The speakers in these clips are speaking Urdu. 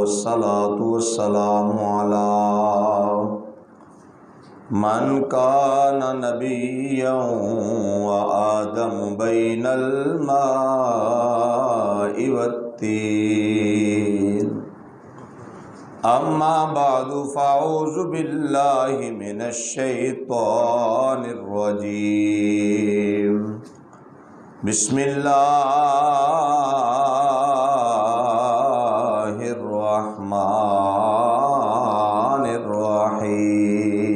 والصلاة والسلام على من كان نبيا وآدم بين الماء والطين أما بعد فأعوذ بالله من الشيطان الرجيم بسم الله الرحمن الرحيم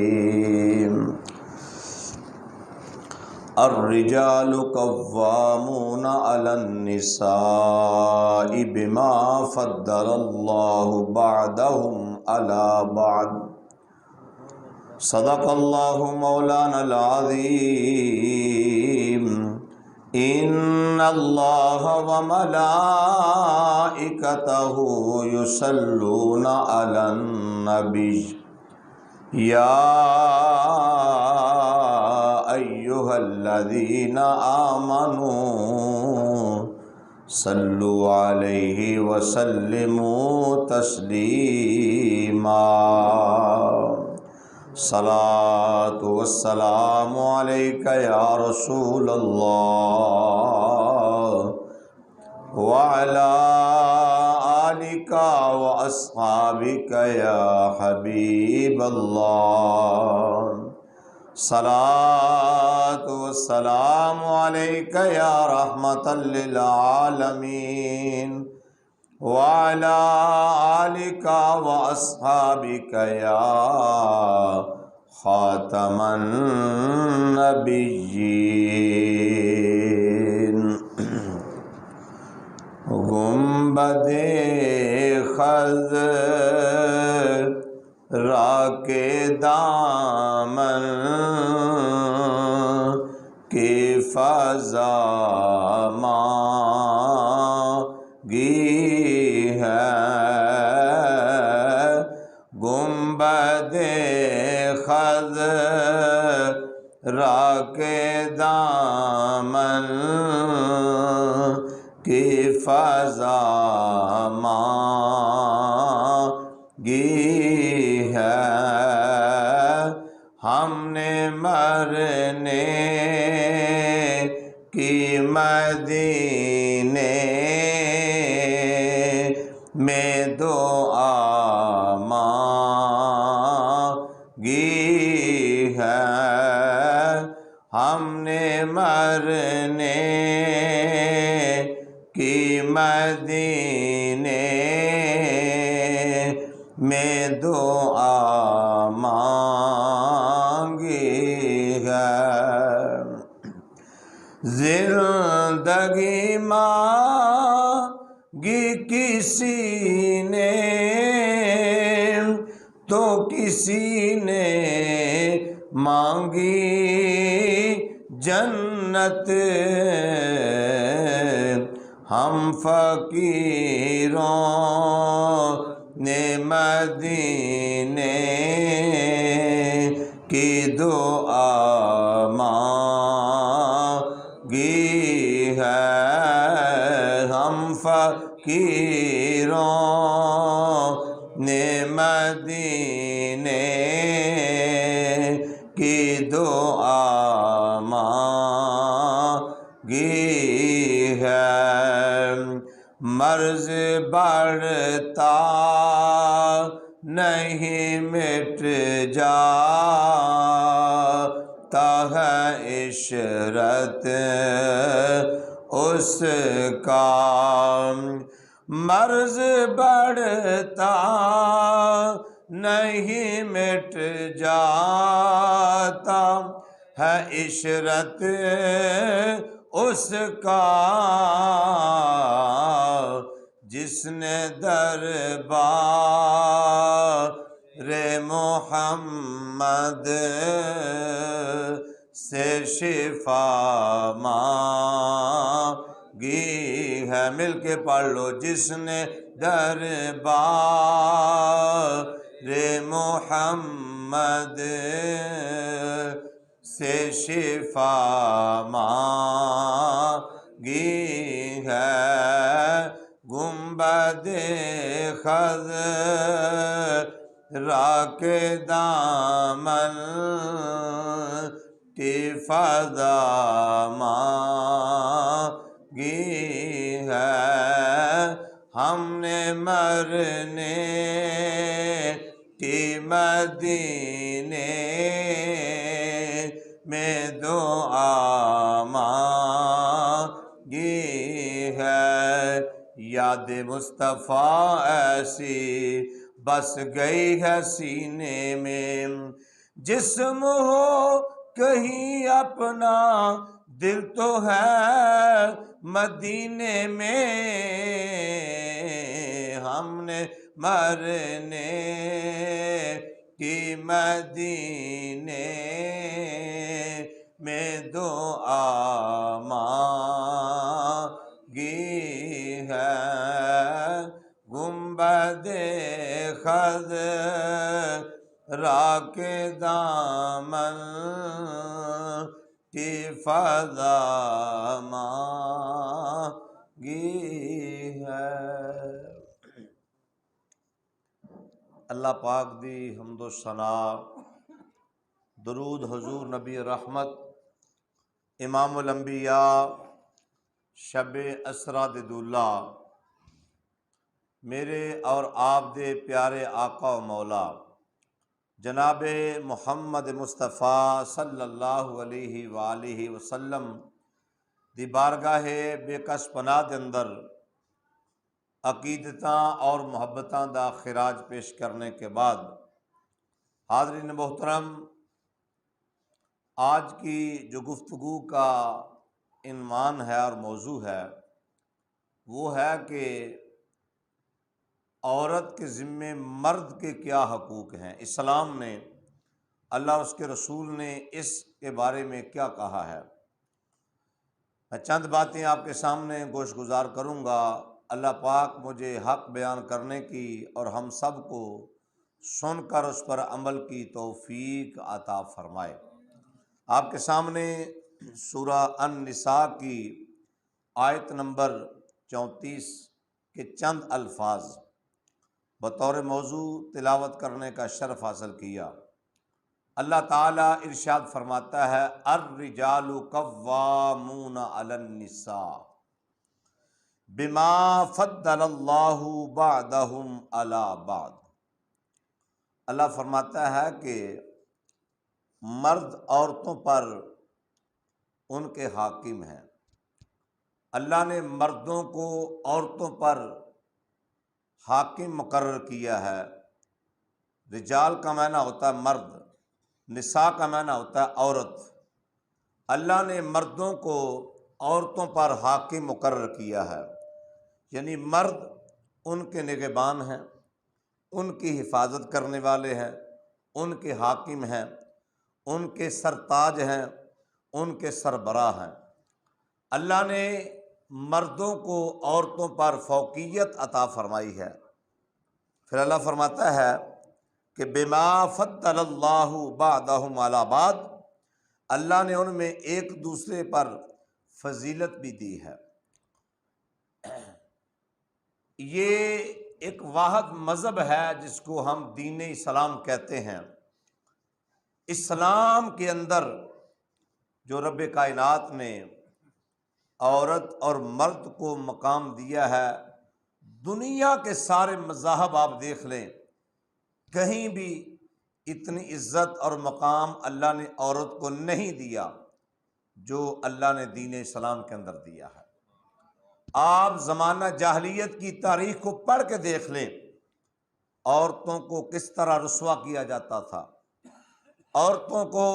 الرجال قوامون على النساء بما فضل الله بعضهم على بعض صدق الله مولانا العظيم إن الله وملائكته يصلون على النبي يا أيها الذين آمنوا صلوا عليه وسلموا تسليما صلاة والسلام عليك يا رسول الله وعلى آلك وأصحابك يا حبيب الله صلاة والسلام عليك يا رحمة للعالمين وعلى آلك وأصحابك يا خاتم النبيين گنبد خضرا کے دامن کی فضا مانگی ہے گنبد خضرا کے دامن کی فضا مانگی ہے ہم نے مرنے کی مدینے میں دعا مانگی ہے ہم نے مرنے کی مدینے میں دعا مانگی ہے زندگی مانگی کسی نے تو کسی نے مانگی جنت ہم فقیروں نے مدینے کی دعا مانگی ہے ہم فقیروں نے مدینے کی دعا مانگی ہے مرض بڑھتا نہیں مٹ جاتا ہے عشرت اس کا مرض بڑھتا نہیں مٹ جاتا ہے عشرت اس کا جس نے دربار محمد سے شفا مانگی ہے مل کے پڑھ لو جس نے دربار محمد سے شفا مانگی ہے گنبد خضرا کے دامن کی فضا مانگی ہے، ہم نے مرنے کی مدینے میں دعا مانگی ہے، یاد مصطفیٰ ایسی بس گئی ہے سینے میں، جسم ہو کہیں اپنا دل تو ہے مدینے میں، ہم نے مرنے کی مدینے میں دعا مانگی ہے، گنبد خضرا کے دامن کی فضا مانگی ہے۔ اللہ پاک دی حمد و ثنا، درود حضور نبی رحمت امام الانبیاء شب اسرا ددولہ میرے اور آپ دے پیارے آقا و مولا جناب محمد مصطفیٰ صلی اللہ علیہ وآلہ وسلم دی بارگاہ بے کس پناہ دے اندر عقیدتاں اور محبتاں دا خراج پیش کرنے کے بعد، حاضرین محترم، آج کی جو گفتگو کا عنوان ہے اور موضوع ہے وہ ہے کہ عورت کے ذمے مرد کے کیا حقوق ہیں، اسلام نے، اللہ اور اس کے رسول نے اس کے بارے میں کیا کہا ہے۔ میں چند باتیں آپ کے سامنے گوش گزار کروں گا، اللہ پاک مجھے حق بیان کرنے کی اور ہم سب کو سن کر اس پر عمل کی توفیق عطا فرمائے۔ آپ کے سامنے سورہ النساء کی آیت نمبر 34 کے چند الفاظ بطور موضوع تلاوت کرنے کا شرف حاصل کیا۔ اللہ تعالیٰ ارشاد فرماتا ہے، الرجال قوامون علی النساء بما فضل اللہ بعضهم علی بعض۔ اللہ فرماتا ہے کہ مرد عورتوں پر ان کے حاکم ہیں۔ اللہ نے مردوں کو عورتوں پر حاکم مقرر کیا ہے۔ رجال کا معنی ہوتا ہے مرد، نساء کا معنی ہوتا ہے عورت۔ اللہ نے مردوں کو عورتوں پر حاکم مقرر کیا ہے، یعنی مرد ان کے نگہبان ہیں، ان کی حفاظت کرنے والے ہیں، ان کے حاکم ہیں، ان کے سرتاج ہیں، ان کے سربراہ ہیں۔ اللہ نے مردوں کو عورتوں پر فوقیت عطا فرمائی ہے۔ پھر اللہ فرماتا ہے کہ بما فضل اللہ بعضهم علی بعض، اللہ نے ان میں ایک دوسرے پر فضیلت بھی دی ہے۔ یہ ایک واحد مذہب ہے جس کو ہم دین اسلام کہتے ہیں۔ اسلام کے اندر جو رب کائنات نے عورت اور مرد کو مقام دیا ہے، دنیا کے سارے مذاہب آپ دیکھ لیں، کہیں بھی اتنی عزت اور مقام اللہ نے عورت کو نہیں دیا جو اللہ نے دین اسلام کے اندر دیا ہے۔ آپ زمانہ جاہلیت کی تاریخ کو پڑھ کے دیکھ لیں، عورتوں کو کس طرح رسوا کیا جاتا تھا، عورتوں کو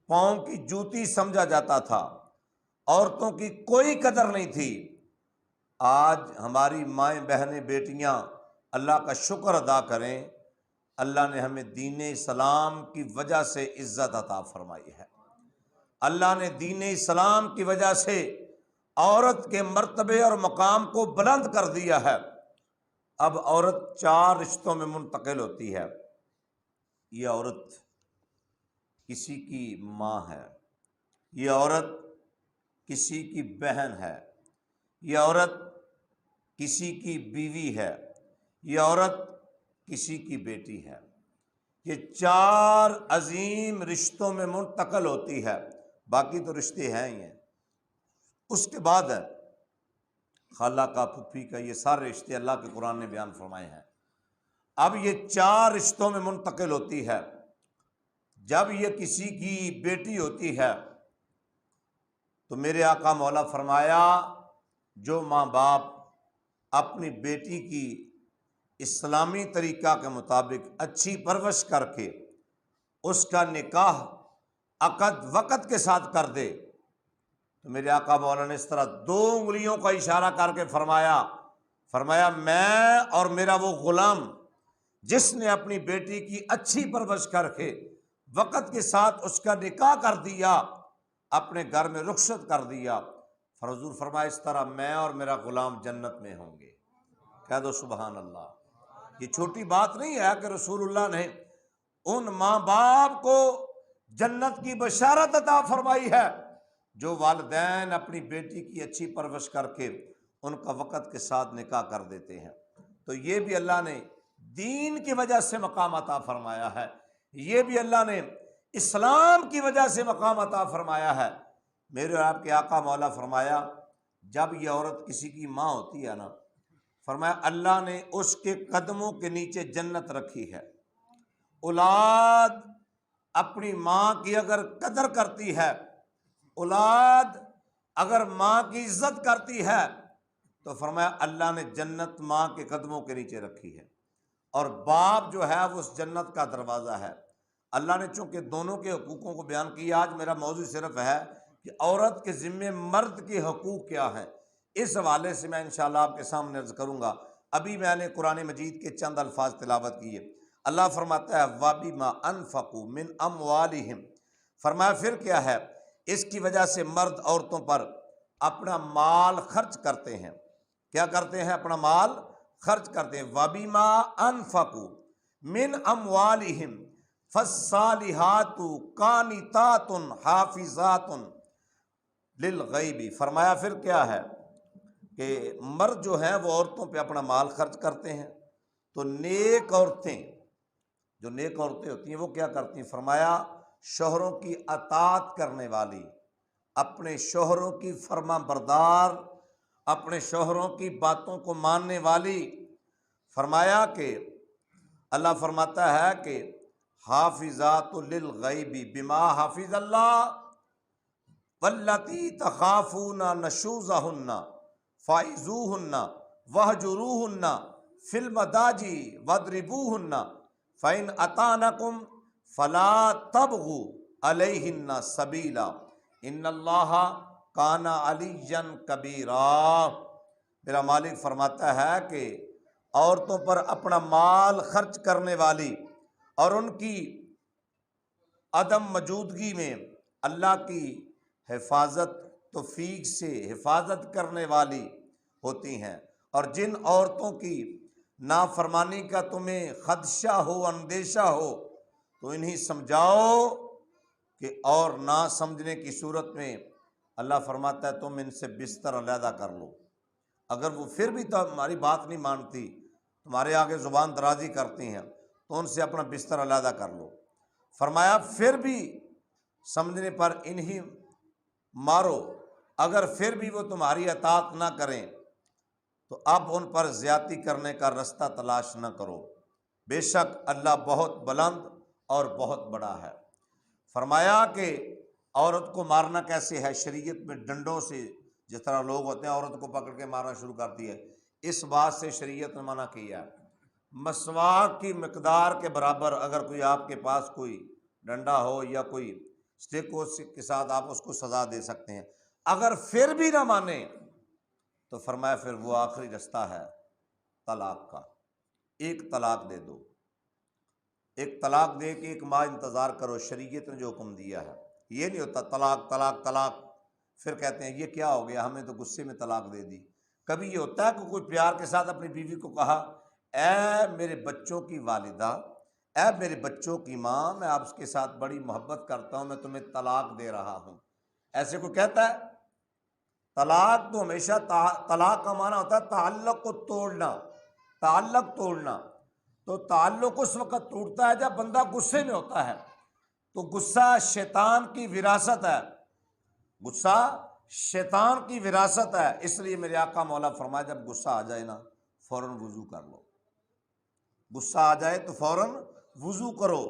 پاؤں کی جوتی سمجھا جاتا تھا، عورتوں کی کوئی قدر نہیں تھی۔ آج ہماری مائیں بہنیں بیٹیاں اللہ کا شکر ادا کریں، اللہ نے ہمیں دین اسلام کی وجہ سے عزت عطا فرمائی ہے۔ اللہ نے دین اسلام کی وجہ سے عورت کے مرتبے اور مقام کو بلند کر دیا ہے۔ اب عورت 4 رشتوں میں منتقل ہوتی ہے۔ یہ عورت کسی کی ماں ہے، یہ عورت کسی کی بہن ہے، یہ عورت کسی کی بیوی ہے، یہ عورت کسی کی بیٹی ہے، یہ 4 عظیم رشتوں میں منتقل ہوتی ہے، باقی تو رشتے ہیں ہی ہیں۔ اس کے بعد ہے خالہ کا، پھپھی کا، یہ سارے رشتے اللہ کے قرآن نے بیان فرمائے ہیں۔ اب یہ 4 رشتوں میں منتقل ہوتی ہے۔ جب یہ کسی کی بیٹی ہوتی ہے تو میرے آقا مولا فرمایا جو ماں باپ اپنی بیٹی کی اسلامی طریقہ کے مطابق اچھی پرورش کر کے اس کا نکاح عقد وقت کے ساتھ کر دے تو میرے آقا مولا نے اس طرح 2 انگلیوں کا اشارہ کر کے فرمایا میں اور میرا وہ غلام جس نے اپنی بیٹی کی اچھی پرورش کر کے وقت کے ساتھ اس کا نکاح کر دیا، اپنے گھر میں رخصت کر دیا، حضور فرمایا اس طرح میں اور میرا غلام جنت میں ہوں گے۔ کہہ دو سبحان اللہ۔ یہ چھوٹی بات نہیں ہے کہ رسول اللہ نے ان ماں باپ کو جنت کی بشارت عطا فرمائی ہے جو والدین اپنی بیٹی کی اچھی پرورش کر کے ان کا وقت کے ساتھ نکاح کر دیتے ہیں۔ تو یہ بھی اللہ نے دین کی وجہ سے مقام عطا فرمایا ہے، یہ بھی اللہ نے اسلام کی وجہ سے مقام عطا فرمایا ہے۔ میرے اور آپ کے آقا مولا فرمایا جب یہ عورت کسی کی ماں ہوتی ہے نا، فرمایا اللہ نے اس کے قدموں کے نیچے جنت رکھی ہے۔ اولاد اپنی ماں کی اگر قدر کرتی ہے، اولاد اگر ماں کی عزت کرتی ہے تو فرمایا اللہ نے جنت ماں کے قدموں کے نیچے رکھی ہے، اور باپ جو ہے وہ اس جنت کا دروازہ ہے۔ اللہ نے چونکہ دونوں کے حقوقوں کو بیان کیا، آج میرا موضوع صرف ہے کہ عورت کے ذمے مرد کے حقوق کیا ہیں، اس حوالے سے میں انشاءاللہ آپ کے سامنے عرض کروں گا۔ ابھی میں نے قرآن مجید کے چند الفاظ تلاوت کیے۔ اللہ فرماتا ہے وَبِمَا أَنفَقُوا مِنْ أَمْوَالِهِمْ، فرمایا پھر کیا ہے، اس کی وجہ سے مرد عورتوں پر اپنا مال خرچ کرتے ہیں۔ کیا کرتے ہیں؟ اپنا مال خرچ کرتے ہیں۔ وَبِمَا أَنفَقُوا مِنْ أَمْوَالِهِمْ فَالصَّالِحَاتُ قَانِتَاتٌ حَافِظَاتٌ لِلْغَیبِ، فرمایا پھر کیا ہے کہ مرد جو ہیں وہ عورتوں پہ اپنا مال خرچ کرتے ہیں، تو نیک عورتیں، جو نیک عورتیں ہوتی ہیں وہ کیا کرتی ہیں؟ فرمایا شوہروں کی اطاعت کرنے والی، اپنے شوہروں کی فرما بردار، اپنے شوہروں کی باتوں کو ماننے والی۔ فرمایا کہ اللہ فرماتا ہے کہ حافظات للغیب بما حافظ اللہ واللتی تخافون نشوزہن فعظوہن وہجروہن فی المضاجع واضربوہن فإن اطعنکم فلا تبغوا علیہن سبیلا ان اللہ کان علیا کبیرا۔ میرا مالک فرماتا ہے کہ عورتوں پر اپنا مال خرچ کرنے والی اور ان کی عدم موجودگی میں اللہ کی حفاظت توفیق سے حفاظت کرنے والی ہوتی ہیں، اور جن عورتوں کی نافرمانی کا تمہیں خدشہ ہو، اندیشہ ہو، تو انہیں سمجھاؤ کہ اور نہ سمجھنے کی صورت میں اللہ فرماتا ہے تم ان سے بستر علیحدہ کر لو۔ اگر وہ پھر بھی تمہاری بات نہیں مانتی، تمہارے آگے زبان درازی کرتی ہیں، تو ان سے اپنا بستر علیحدہ کر لو۔ فرمایا پھر بھی سمجھنے پر انہیں مارو، اگر پھر بھی وہ تمہاری اطاعت نہ کریں تو اب ان پر زیادتی کرنے کا رستہ تلاش نہ کرو، بے شک اللہ بہت بلند اور بہت بڑا ہے۔ فرمایا کہ عورت کو مارنا کیسے ہے؟ شریعت میں ڈنڈوں سے، جس طرح لوگ ہوتے ہیں عورت کو پکڑ کے مارنا شروع کرتی ہے، اس بات سے شریعت نے منع کیا ہے۔ مسواک کی مقدار کے برابر اگر کوئی آپ کے پاس کوئی ڈنڈا ہو یا کوئی اسٹک ہو کے ساتھ آپ اس کو سزا دے سکتے ہیں۔ اگر پھر بھی نہ مانے تو فرمایا پھر وہ آخری رستہ ہے طلاق کا، ایک طلاق دے دو، ایک طلاق دے کے ایک ماہ انتظار کرو۔ شریعت نے جو حکم دیا ہے، یہ نہیں ہوتا طلاق طلاق طلاق، پھر کہتے ہیں یہ کیا ہو گیا، ہمیں تو غصے میں طلاق دے دی۔ کبھی یہ ہوتا ہے کہ کوئی پیار کے ساتھ اپنی بیوی کو کہا اے میرے بچوں کی والدہ، اے میرے بچوں کی ماں، میں آپ کے ساتھ بڑی محبت کرتا ہوں، میں تمہیں طلاق دے رہا ہوں، ایسے کوئی کہتا ہے؟ طلاق تو ہمیشہ طلاق کا معنی ہوتا ہے تعلق کو توڑنا، تعلق توڑنا۔ تو تعلق اس وقت ٹوٹتا ہے جب بندہ غصے میں ہوتا ہے، تو غصہ شیطان کی وراثت ہے، غصہ شیطان کی وراثت ہے۔ اس لیے میرے آقا مولا فرمایا جب غصہ آ جائے نا فوراً وضو کر لو، غصہ آ جائے تو فوراً وضو کرو،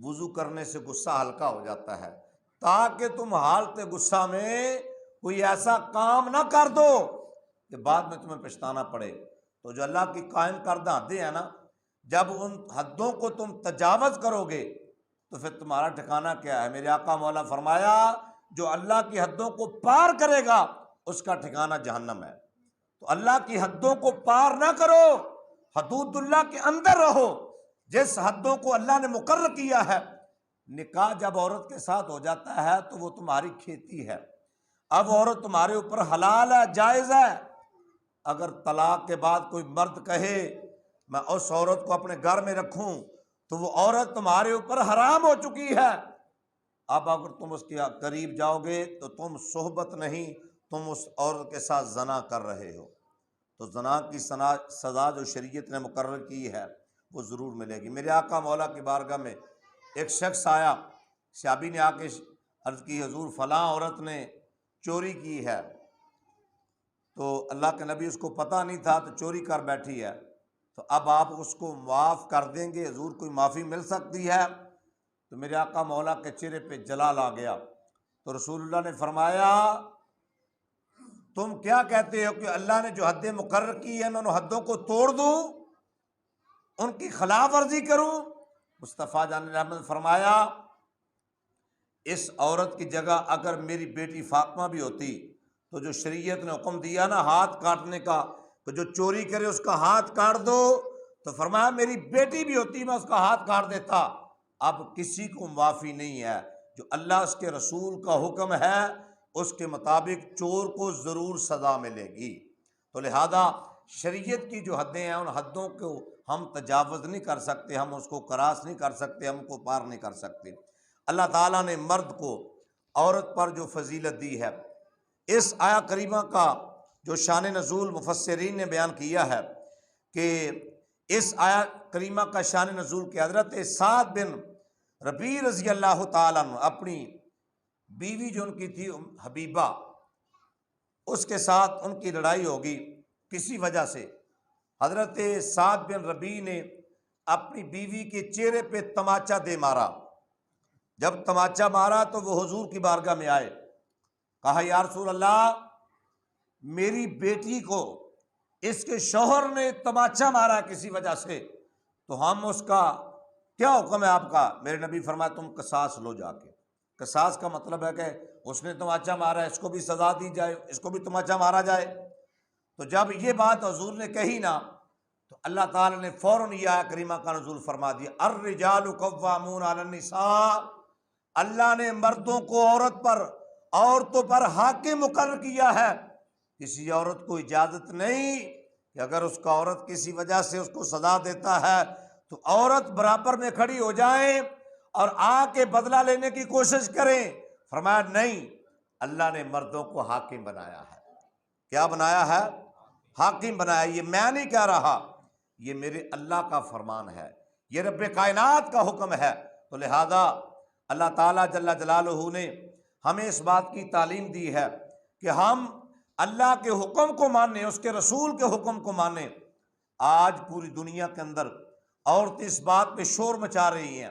وضو کرنے سے غصہ ہلکا ہو جاتا ہے، تاکہ تم حالت غصہ میں کوئی ایسا کام نہ کر دو کہ بعد میں تمہیں پچھتانا پڑے۔ تو جو اللہ کی قائم کردہ حدیں ہیں نا، جب ان حدوں کو تم تجاوز کرو گے تو پھر تمہارا ٹھکانہ کیا ہے؟ میرے آقا مولا فرمایا جو اللہ کی حدوں کو پار کرے گا اس کا ٹھکانہ جہنم ہے۔ تو اللہ کی حدوں کو پار نہ کرو، حدود اللہ کے اندر رہو۔ جس حدوں کو اللہ نے مقرر کیا ہے، نکاح جب عورت کے ساتھ ہو جاتا ہے تو وہ تمہاری کھیتی ہے، اب عورت تمہارے اوپر حلال ہے، جائز ہے۔ اگر طلاق کے بعد کوئی مرد کہے میں اس عورت کو اپنے گھر میں رکھوں تو وہ عورت تمہارے اوپر حرام ہو چکی ہے۔ اب اگر تم اس کے قریب جاؤ گے تو تم صحبت نہیں، تم اس عورت کے ساتھ زنا کر رہے ہو۔ تو زنا کی سزا جو شریعت نے مقرر کی ہے وہ ضرور ملے گی۔ میرے آقا مولا کی بارگاہ میں ایک شخص آیا، صحابی نے آ کے عرض کی حضور فلاں عورت نے چوری کی ہے، تو اللہ کے نبی اس کو پتہ نہیں تھا تو چوری کر بیٹھی ہے، تو اب آپ اس کو معاف کر دیں گے حضور؟ کوئی معافی مل سکتی ہے؟ تو میرے آقا مولا کے چہرے پہ جلال آ گیا، تو رسول اللہ نے فرمایا تم کیا کہتے ہو کہ اللہ نے جو حدیں مقرر کی ہیں میں ان حدوں کو توڑ دوں، ان کی خلاف ورزی کروں؟ مصطفیٰ جان نے رحمت فرمایا اس عورت کی جگہ اگر میری بیٹی فاطمہ بھی ہوتی تو جو شریعت نے حکم دیا نا ہاتھ کاٹنے کا، تو جو چوری کرے اس کا ہاتھ کاٹ دو، تو فرمایا میری بیٹی بھی ہوتی میں اس کا ہاتھ کاٹ دیتا۔ اب کسی کو معافی نہیں ہے، جو اللہ اس کے رسول کا حکم ہے اس کے مطابق چور کو ضرور سزا ملے گی۔ تو لہذا شریعت کی جو حدیں ہیں ان حدوں کو ہم تجاوز نہیں کر سکتے، ہم اس کو کراس نہیں کر سکتے، ہم کو پار نہیں کر سکتے۔ اللہ تعالیٰ نے مرد کو عورت پر جو فضیلت دی ہے، اس آیا کریمہ کا جو شان نزول مفسرین نے بیان کیا ہے کہ اس آیا کریمہ کا شان نزول کے حضرت سعد بن ربیع رضی اللہ تعالیٰ عنہ اپنی بیوی جو ان کی تھی حبیبہ، اس کے ساتھ ان کی لڑائی ہوگی کسی وجہ سے۔ حضرت سعد بن ربیع نے اپنی بیوی کے چہرے پہ تماچا دے مارا۔ جب تماچا مارا تو وہ حضور کی بارگاہ میں آئے، کہا یا رسول اللہ میری بیٹی کو اس کے شوہر نے تماچا مارا کسی وجہ سے، تو ہم اس کا کیا حکم ہے آپ کا؟ میرے نبی فرمایا تم قصاص لو جا کے۔ قصاص کا مطلب ہے کہ اس نے تماچا مارا ہے، اس کو بھی سزا دی جائے، اس کو بھی تماچا مارا جائے۔ تو جب یہ بات حضور نے کہی نا تو اللہ تعالیٰ نے فوراً یہ آیت کریمہ کا نزول فرما دیا، الرجال قوامون علی النساء۔ اللہ نے مردوں کو عورتوں پر حاکم مقرر کیا ہے۔ کسی عورت کو اجازت نہیں کہ اگر اس کا عورت کسی وجہ سے اس کو سزا دیتا ہے تو عورت برابر میں کھڑی ہو جائے اور آ کے بدلہ لینے کی کوشش کریں۔ فرمایا نہیں، اللہ نے مردوں کو حاکم بنایا ہے۔ کیا بنایا ہے؟ حاکم بنایا۔ یہ میں نہیں کہہ رہا، یہ میرے اللہ کا فرمان ہے، یہ رب کائنات کا حکم ہے۔ تو لہذا اللہ تعالیٰ جل جلالہ نے ہمیں اس بات کی تعلیم دی ہے کہ ہم اللہ کے حکم کو مانیں، اس کے رسول کے حکم کو مانیں۔ آج پوری دنیا کے اندر عورتیں اس بات پہ شور مچا رہی ہیں،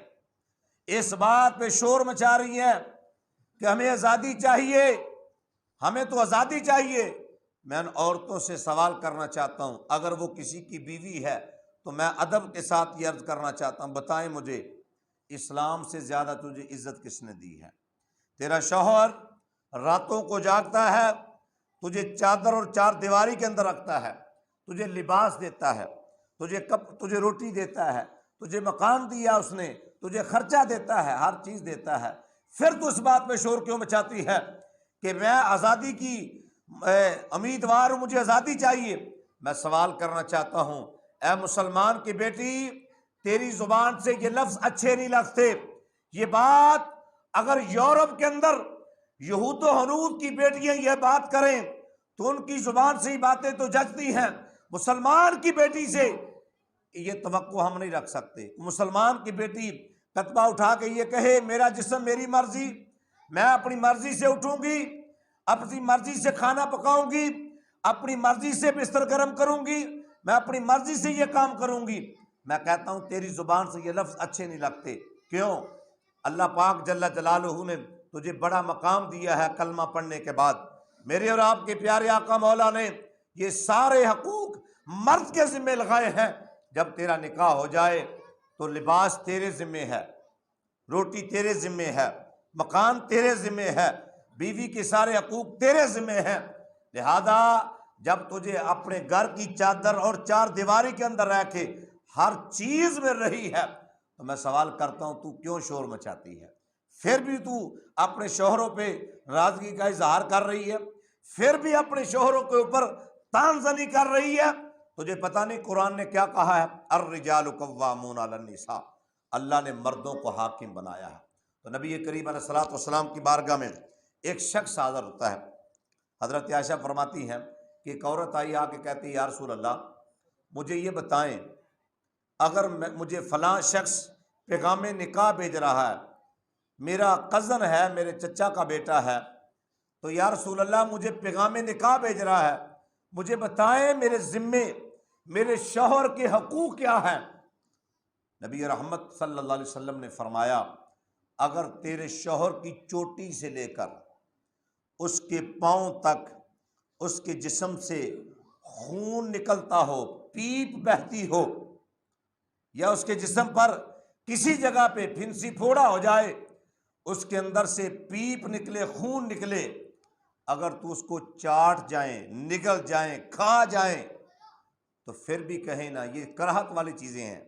اس بات پہ شور مچا رہی ہیں کہ ہمیں آزادی چاہیے، ہمیں تو آزادی چاہیے۔ میں ان عورتوں سے سوال کرنا چاہتا ہوں، اگر وہ کسی کی بیوی ہے تو میں ادب کے ساتھ یہ عرض کرنا چاہتا ہوں، بتائیں مجھے اسلام سے زیادہ تجھے عزت کس نے دی ہے؟ تیرا شوہر راتوں کو جاگتا ہے، تجھے چادر اور چار دیواری کے اندر رکھتا ہے، تجھے لباس دیتا ہے، تجھے روٹی دیتا ہے، تجھے مکان دیا اس نے، تجھے خرچہ دیتا ہے، ہر چیز دیتا ہے، پھر تو اس بات پہ شور کیوں مچاتی ہے کہ میں آزادی کی امیدوار ہوں، مجھے آزادی چاہیے؟ میں سوال کرنا چاہتا ہوں، اے مسلمان کی بیٹی، تیری زبان سے یہ لفظ اچھے نہیں لگتے۔ یہ بات اگر یورپ کے اندر یہود و ہنود کی بیٹیاں یہ بات کریں تو ان کی زبان سے ہی باتیں تو جچتی ہیں، مسلمان کی بیٹی سے یہ توقع ہم نہیں رکھ سکتے۔ مسلمان کی بیٹی کتبہ اٹھا کے یہ کہے میرا جسم میری مرضی، میں اپنی مرضی سے اٹھوں گی، اپنی مرضی سے کھانا پکاؤں گی، اپنی مرضی سے بستر گرم کروں گی، میں اپنی مرضی سے یہ کام کروں گی، میں کہتا ہوں تیری زبان سے یہ لفظ اچھے نہیں لگتے۔ کیوں؟ اللہ پاک جل جلالہ نے تجھے بڑا مقام دیا ہے کلمہ پڑھنے کے بعد۔ میرے اور آپ کے پیارے آقا مولا نے یہ سارے حقوق مرد کے ذمہ لگائے ہیں۔ جب تیرا نکاح ہو جائے تو لباس تیرے ذمہ ہے، روٹی تیرے ذمہ ہے، مکان تیرے ذمہ ہے، بیوی کے سارے حقوق تیرے ذمہ ہیں۔ لہذا جب تجھے اپنے گھر کی چادر اور چار دیواری کے اندر رہ کے ہر چیز میں رہی ہے تو میں سوال کرتا ہوں تو کیوں شور مچاتی ہے؟ پھر بھی تو اپنے شوہروں پہ ناراضگی کا اظہار کر رہی ہے، پھر بھی اپنے شوہروں کے اوپر تان زنی کر رہی ہے۔ تجھے پتہ نہیں قرآن نے کیا کہا ہے؟ الرجال قوامون علی النساء، اللہ نے مردوں کو حاکم بنایا ہے۔ تو نبی کریم علیہ الصلوۃ والسلام کی بارگاہ میں ایک شخص حاضر ہوتا ہے۔ حضرت عائشہ فرماتی ہیں کہ ایک عورت آئی آ کے کہتی ہے یا رسول اللہ مجھے یہ بتائیں اگر مجھے فلاں شخص پیغام نکاح بھیج رہا ہے، میرا کزن ہے، میرے چچا کا بیٹا ہے، تو یا رسول اللہ مجھے پیغام نکاح بھیج رہا ہے، مجھے بتائیں میرے ذمے میرے شوہر کے حقوق کیا ہیں؟ نبی رحمت صلی اللہ علیہ وسلم نے فرمایا اگر تیرے شوہر کی چوٹی سے لے کر اس کے پاؤں تک اس کے جسم سے خون نکلتا ہو، پیپ بہتی ہو، یا اس کے جسم پر کسی جگہ پہ پھنسی پھوڑا ہو جائے، اس کے اندر سے پیپ نکلے، خون نکلے، اگر تو اس کو چاٹ جائیں، نگل جائیں، کھا جائیں تو پھر بھی کہیں نا یہ کراہت والی چیزیں ہیں،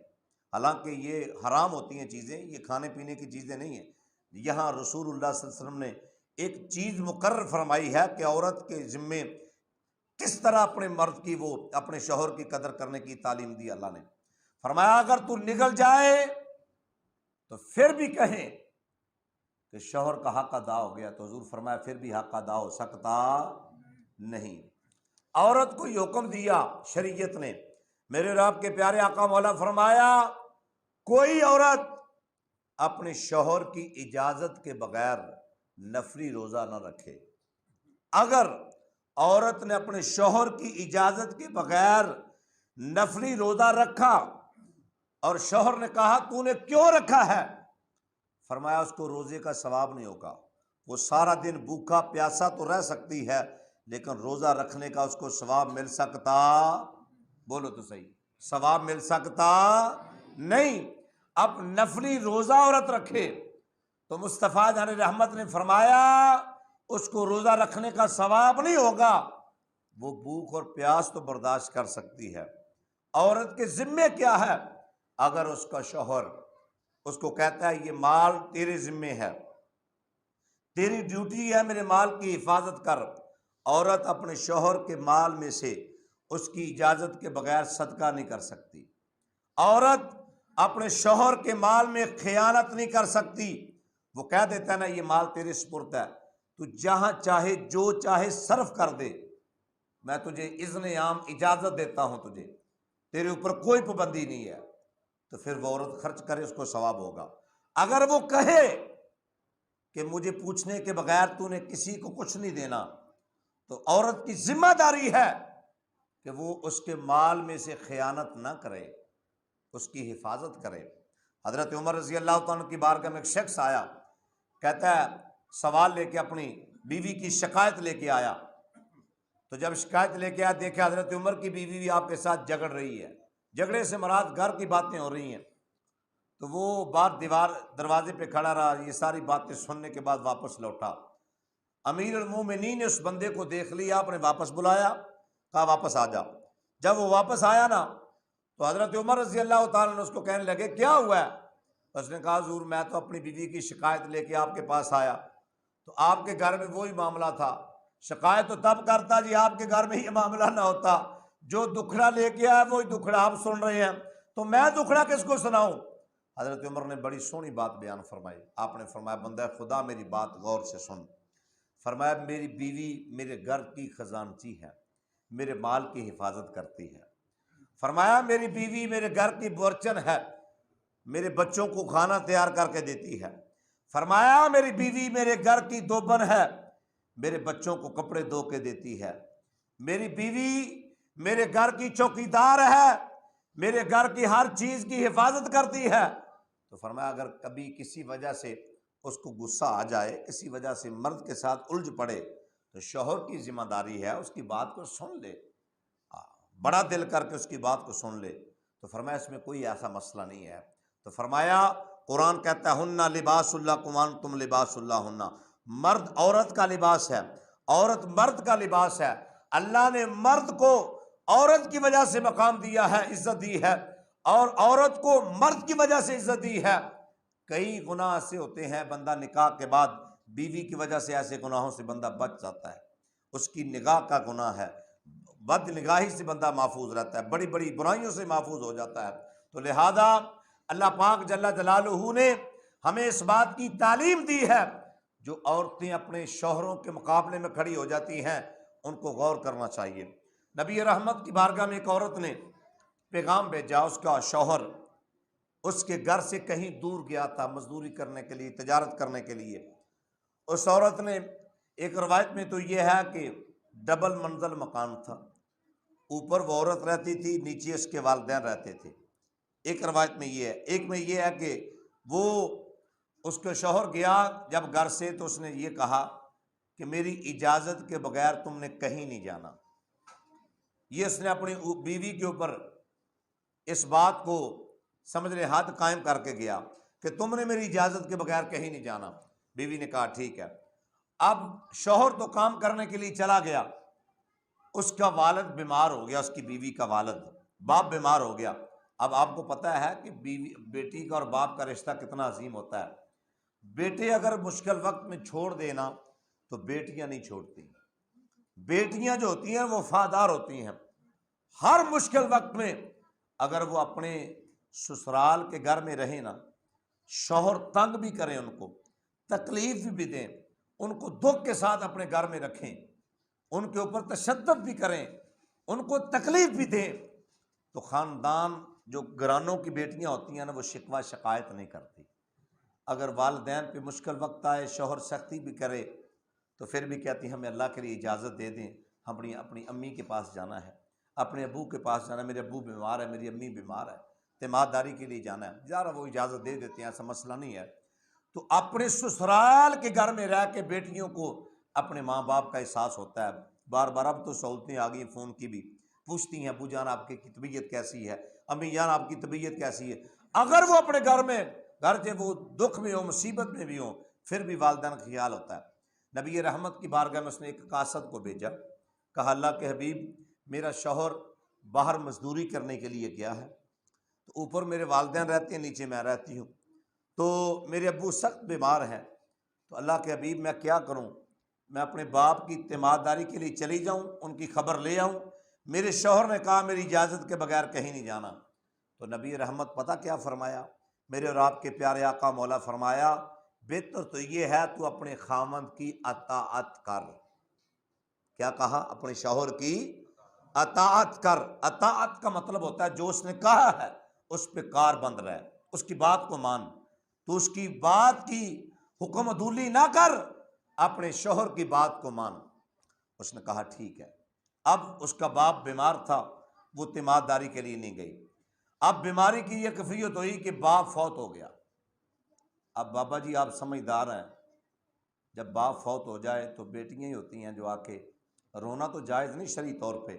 حالانکہ یہ حرام ہوتی ہیں چیزیں، یہ کھانے پینے کی چیزیں نہیں ہیں۔ یہاں رسول اللہ صلی اللہ علیہ وسلم نے ایک چیز مقرر فرمائی ہے کہ عورت کے ذمے کس طرح اپنے مرد کی وہ اپنے شوہر کی قدر کرنے کی تعلیم دی۔ اللہ نے فرمایا اگر تو نگل جائے تو پھر بھی کہیں کہ شوہر کا حق ادا ہو گیا، تو حضور فرمایا پھر بھی حق ادا ہو سکتا نہیں۔ عورت کو یہ حکم دیا شریعت نے، میرے اور آپ کے پیارے آقا مولا فرمایا کوئی عورت اپنے شوہر کی اجازت کے بغیر نفلی روزہ نہ رکھے۔ اگر عورت نے اپنے شوہر کی اجازت کے بغیر نفلی روزہ رکھا اور شوہر نے کہا تو نے کیوں رکھا ہے، فرمایا اس کو روزے کا ثواب نہیں ہوگا، وہ سارا دن بھوکا پیاسا تو رہ سکتی ہے لیکن روزہ رکھنے کا اس کو ثواب مل سکتا، بولو تو صحیح، ثواب مل سکتا نہیں۔ اب نفلی روزہ عورت رکھے تو مصطفیٰ جان رحمت نے فرمایا اس کو روزہ رکھنے کا ثواب نہیں ہوگا، وہ بھوک اور پیاس تو برداشت کر سکتی ہے۔ عورت کے ذمے کیا ہے؟ اگر اس کا شوہر اس کو کہتا ہے یہ مال تیرے ذمے ہے، تیری ڈیوٹی ہے میرے مال کی حفاظت کر، عورت اپنے شوہر کے مال میں سے اس کی اجازت کے بغیر صدقہ نہیں کر سکتی، عورت اپنے شوہر کے مال میں خیانت نہیں کر سکتی۔ وہ کہہ دیتا ہے نا یہ مال تیرے سپرد ہے، تو جہاں چاہے جو چاہے صرف کر دے، میں تجھے اذن عام اجازت دیتا ہوں، تجھے تیرے اوپر کوئی پابندی نہیں ہے، تو پھر وہ عورت خرچ کرے اس کو ثواب ہوگا۔ اگر وہ کہے کہ مجھے پوچھنے کے بغیر تو نے کسی کو کچھ نہیں دینا، تو عورت کی ذمہ داری ہے کہ وہ اس کے مال میں سے خیانت نہ کرے، اس کی حفاظت کرے۔ حضرت عمر رضی اللہ تعالیٰ عنہ کی بارگاہ میں ایک شخص آیا، کہتا ہے سوال لے کے اپنی بیوی کی شکایت لے کے آیا، تو جب شکایت لے کے آیا دیکھا حضرت عمر کی بیوی بھی آپ کے ساتھ جھگڑ رہی ہے، جھگڑے سے مراد گھر کی باتیں ہو رہی ہیں، تو وہ بات دروازے پہ کھڑا رہا، یہ ساری باتیں سننے کے بعد واپس لوٹا۔ امیر المومنین نے اس بندے کو دیکھ لیا، آپ نے واپس بلایا، کہا واپس آ جا۔ جب وہ واپس آیا نا تو حضرت عمر رضی اللہ تعالیٰ نے اس کو کہنے لگے کیا ہوا ہے؟ اس نے کہا حضور میں تو اپنی بیوی کی شکایت لے کے آپ کے پاس آیا، تو آپ کے گھر میں وہی معاملہ تھا، شکایت تو تب کرتا جی آپ کے گھر میں یہ معاملہ نہ ہوتا، جو دکھڑا لے کے آیا وہی دکھڑا آپ سن رہے ہیں، تو میں دکھڑا کس کو سناؤں؟ حضرت عمر نے بڑی سونی بات بیان فرمائی، آپ نے فرمایا بندہ خدا میری بات غور سے سن، فرمایا میری بیوی میرے گھر کی خزانچی ہے، میرے مال کی حفاظت کرتی ہے۔ فرمایا میری بیوی میرے گھر کی بورچن ہے، میرے بچوں کو کھانا تیار کر کے دیتی ہے۔ فرمایا میری بیوی میرے گھر کی دوبن ہے، میرے بچوں کو کپڑے دھو کے دیتی ہے۔ میری بیوی میرے گھر کی چوکیدار ہے، میرے گھر کی ہر چیز کی حفاظت کرتی ہے۔ تو فرمایا اگر کبھی کسی وجہ سے اس کو غصہ آ جائے، کسی وجہ سے مرد کے ساتھ الجھ پڑے، تو شوہر کی ذمہ داری ہے اس کی بات کو سن لے، بڑا دل کر کے اس کی بات کو سن لے۔ تو فرمایا اس میں کوئی ایسا مسئلہ نہیں ہے۔ تو فرمایا قرآن کہتا ہے ہن لباس لکم وانتم لباس لہن، مرد عورت کا لباس ہے، عورت مرد کا لباس ہے۔ اللہ نے مرد کو عورت کی وجہ سے مقام دیا ہے، عزت دی ہے، اور عورت کو مرد کی وجہ سے عزت دی ہے۔ کئی گناہ ایسے ہوتے ہیں بندہ نکاح کے بعد بیوی کی وجہ سے ایسے گناہوں سے بندہ بچ جاتا ہے، اس کی نگاہ کا گناہ ہے، بد نگاہی سے بندہ محفوظ رہتا ہے، بڑی بڑی برائیوں سے محفوظ ہو جاتا ہے۔ تو لہذا اللہ پاک جل جلالہ نے ہمیں اس بات کی تعلیم دی ہے، جو عورتیں اپنے شوہروں کے مقابلے میں کھڑی ہو جاتی ہیں ان کو غور کرنا چاہیے۔ نبی رحمت کی بارگاہ میں ایک عورت نے پیغام بھیجا، اس کا شوہر اس کے گھر سے کہیں دور گیا تھا مزدوری کرنے کے لیے، تجارت کرنے کے لیے۔ اس عورت نے، ایک روایت میں تو یہ ہے کہ ڈبل منزل مکان تھا، اوپر وہ عورت رہتی تھی، نیچے اس کے والدین رہتے تھے، ایک روایت میں یہ ہے۔ ایک میں یہ ہے کہ وہ اس کے شوہر گیا جب گھر سے تو اس نے یہ کہا کہ میری اجازت کے بغیر تم نے کہیں نہیں جانا۔ یہ اس نے اپنی بیوی کے اوپر اس بات کو سمجھ لے حد قائم کر کے گیا کہ تم نے میری اجازت کے بغیر کہیں نہیں جانا۔ بیوی نے کہا ٹھیک ہے۔ اب شوہر تو کام کرنے کے لیے چلا گیا، اس کا والد بیمار ہو گیا، اس کی بیوی کا والد باپ بیمار ہو گیا۔ اب آپ کو پتہ ہے کہ بیوی بیٹی کا اور باپ کا رشتہ کتنا عظیم ہوتا ہے۔ بیٹے اگر مشکل وقت میں چھوڑ دینا تو بیٹیاں نہیں چھوڑتی، بیٹیاں جو ہوتی ہیں وہ وفادار ہوتی ہیں۔ ہر مشکل وقت میں اگر وہ اپنے سسرال کے گھر میں رہیں نا، شوہر تنگ بھی کریں، ان کو تکلیف بھی دیں، ان کو دکھ کے ساتھ اپنے گھر میں رکھیں، ان کے اوپر تشدد بھی کریں، ان کو تکلیف بھی دیں، تو خاندان جو گھرانوں کی بیٹیاں ہوتی ہیں نا وہ شکوہ شکایت نہیں کرتی۔ اگر والدین پہ مشکل وقت آئے، شوہر سختی بھی کرے، تو پھر بھی کہتی ہیں ہمیں اللہ کے لیے اجازت دے دیں، ہم اپنی امی کے پاس جانا ہے، اپنے ابو کے پاس جانا ہے، میرے ابو بیمار ہے، میری امی بیمار ہے، تیمارداری کے لیے جانا ہے، ذرا وہ اجازت دے دیتے ہیں، ایسا مسئلہ نہیں ہے۔ تو اپنے سسرال کے گھر میں رہ کے بیٹیوں کو اپنے ماں باپ کا احساس ہوتا ہے۔ بار بار اب تو سہولتیں آ گئی، فون کی بھی پوچھتی ہیں ابو جان آپ کی طبیعت کیسی ہے، امی جان آپ کی طبیعت کیسی ہے۔ اگر وہ اپنے گھر میں گرچہ وہ دکھ میں ہو، مصیبت میں بھی ہو، پھر بھی والدین کا خیال ہوتا ہے۔ نبی رحمت کی بارگاہ میں اس نے ایک قاصد کو بھیجا، کہا اللہ کے حبیب میرا شوہر باہر مزدوری کرنے کے لیے گیا ہے، تو اوپر میرے والدین رہتے ہیں، نیچے میں رہتی ہوں، تو میرے ابو سخت بیمار ہیں، تو اللہ کے حبیب میں کیا کروں؟ میں اپنے باپ کی تیمارداری کے لیے چلی جاؤں، ان کی خبر لے آؤں؟ میرے شوہر نے کہا میری اجازت کے بغیر کہیں نہیں جانا۔ تو نبی رحمت پتہ کیا فرمایا؟ میرے اور آپ کے پیارے آقا مولا فرمایا بہتر تو یہ ہے تو اپنے خاوند کی اطاعت کر۔ کیا کہا؟ اپنے شوہر کی اطاعت کر۔ اطاعت کا مطلب ہوتا ہے جو اس نے کہا ہے اس پہ کار بند رہے، اس کی بات کو مان، تو اس کی بات کی حکم عدولی نہ کر، اپنے شوہر کی بات کو مان۔ اس نے کہا ٹھیک ہے۔ اب اس کا باپ بیمار تھا، وہ تیمارداری کے لیے نہیں گئی۔ اب بیماری کی یہ کیفیت ہوئی کہ باپ فوت ہو گیا۔ اب بابا جی آپ سمجھدار ہیں، جب باپ فوت ہو جائے تو بیٹیاں ہی ہوتی ہیں جو آ کے، رونا تو جائز نہیں شرعی طور پہ،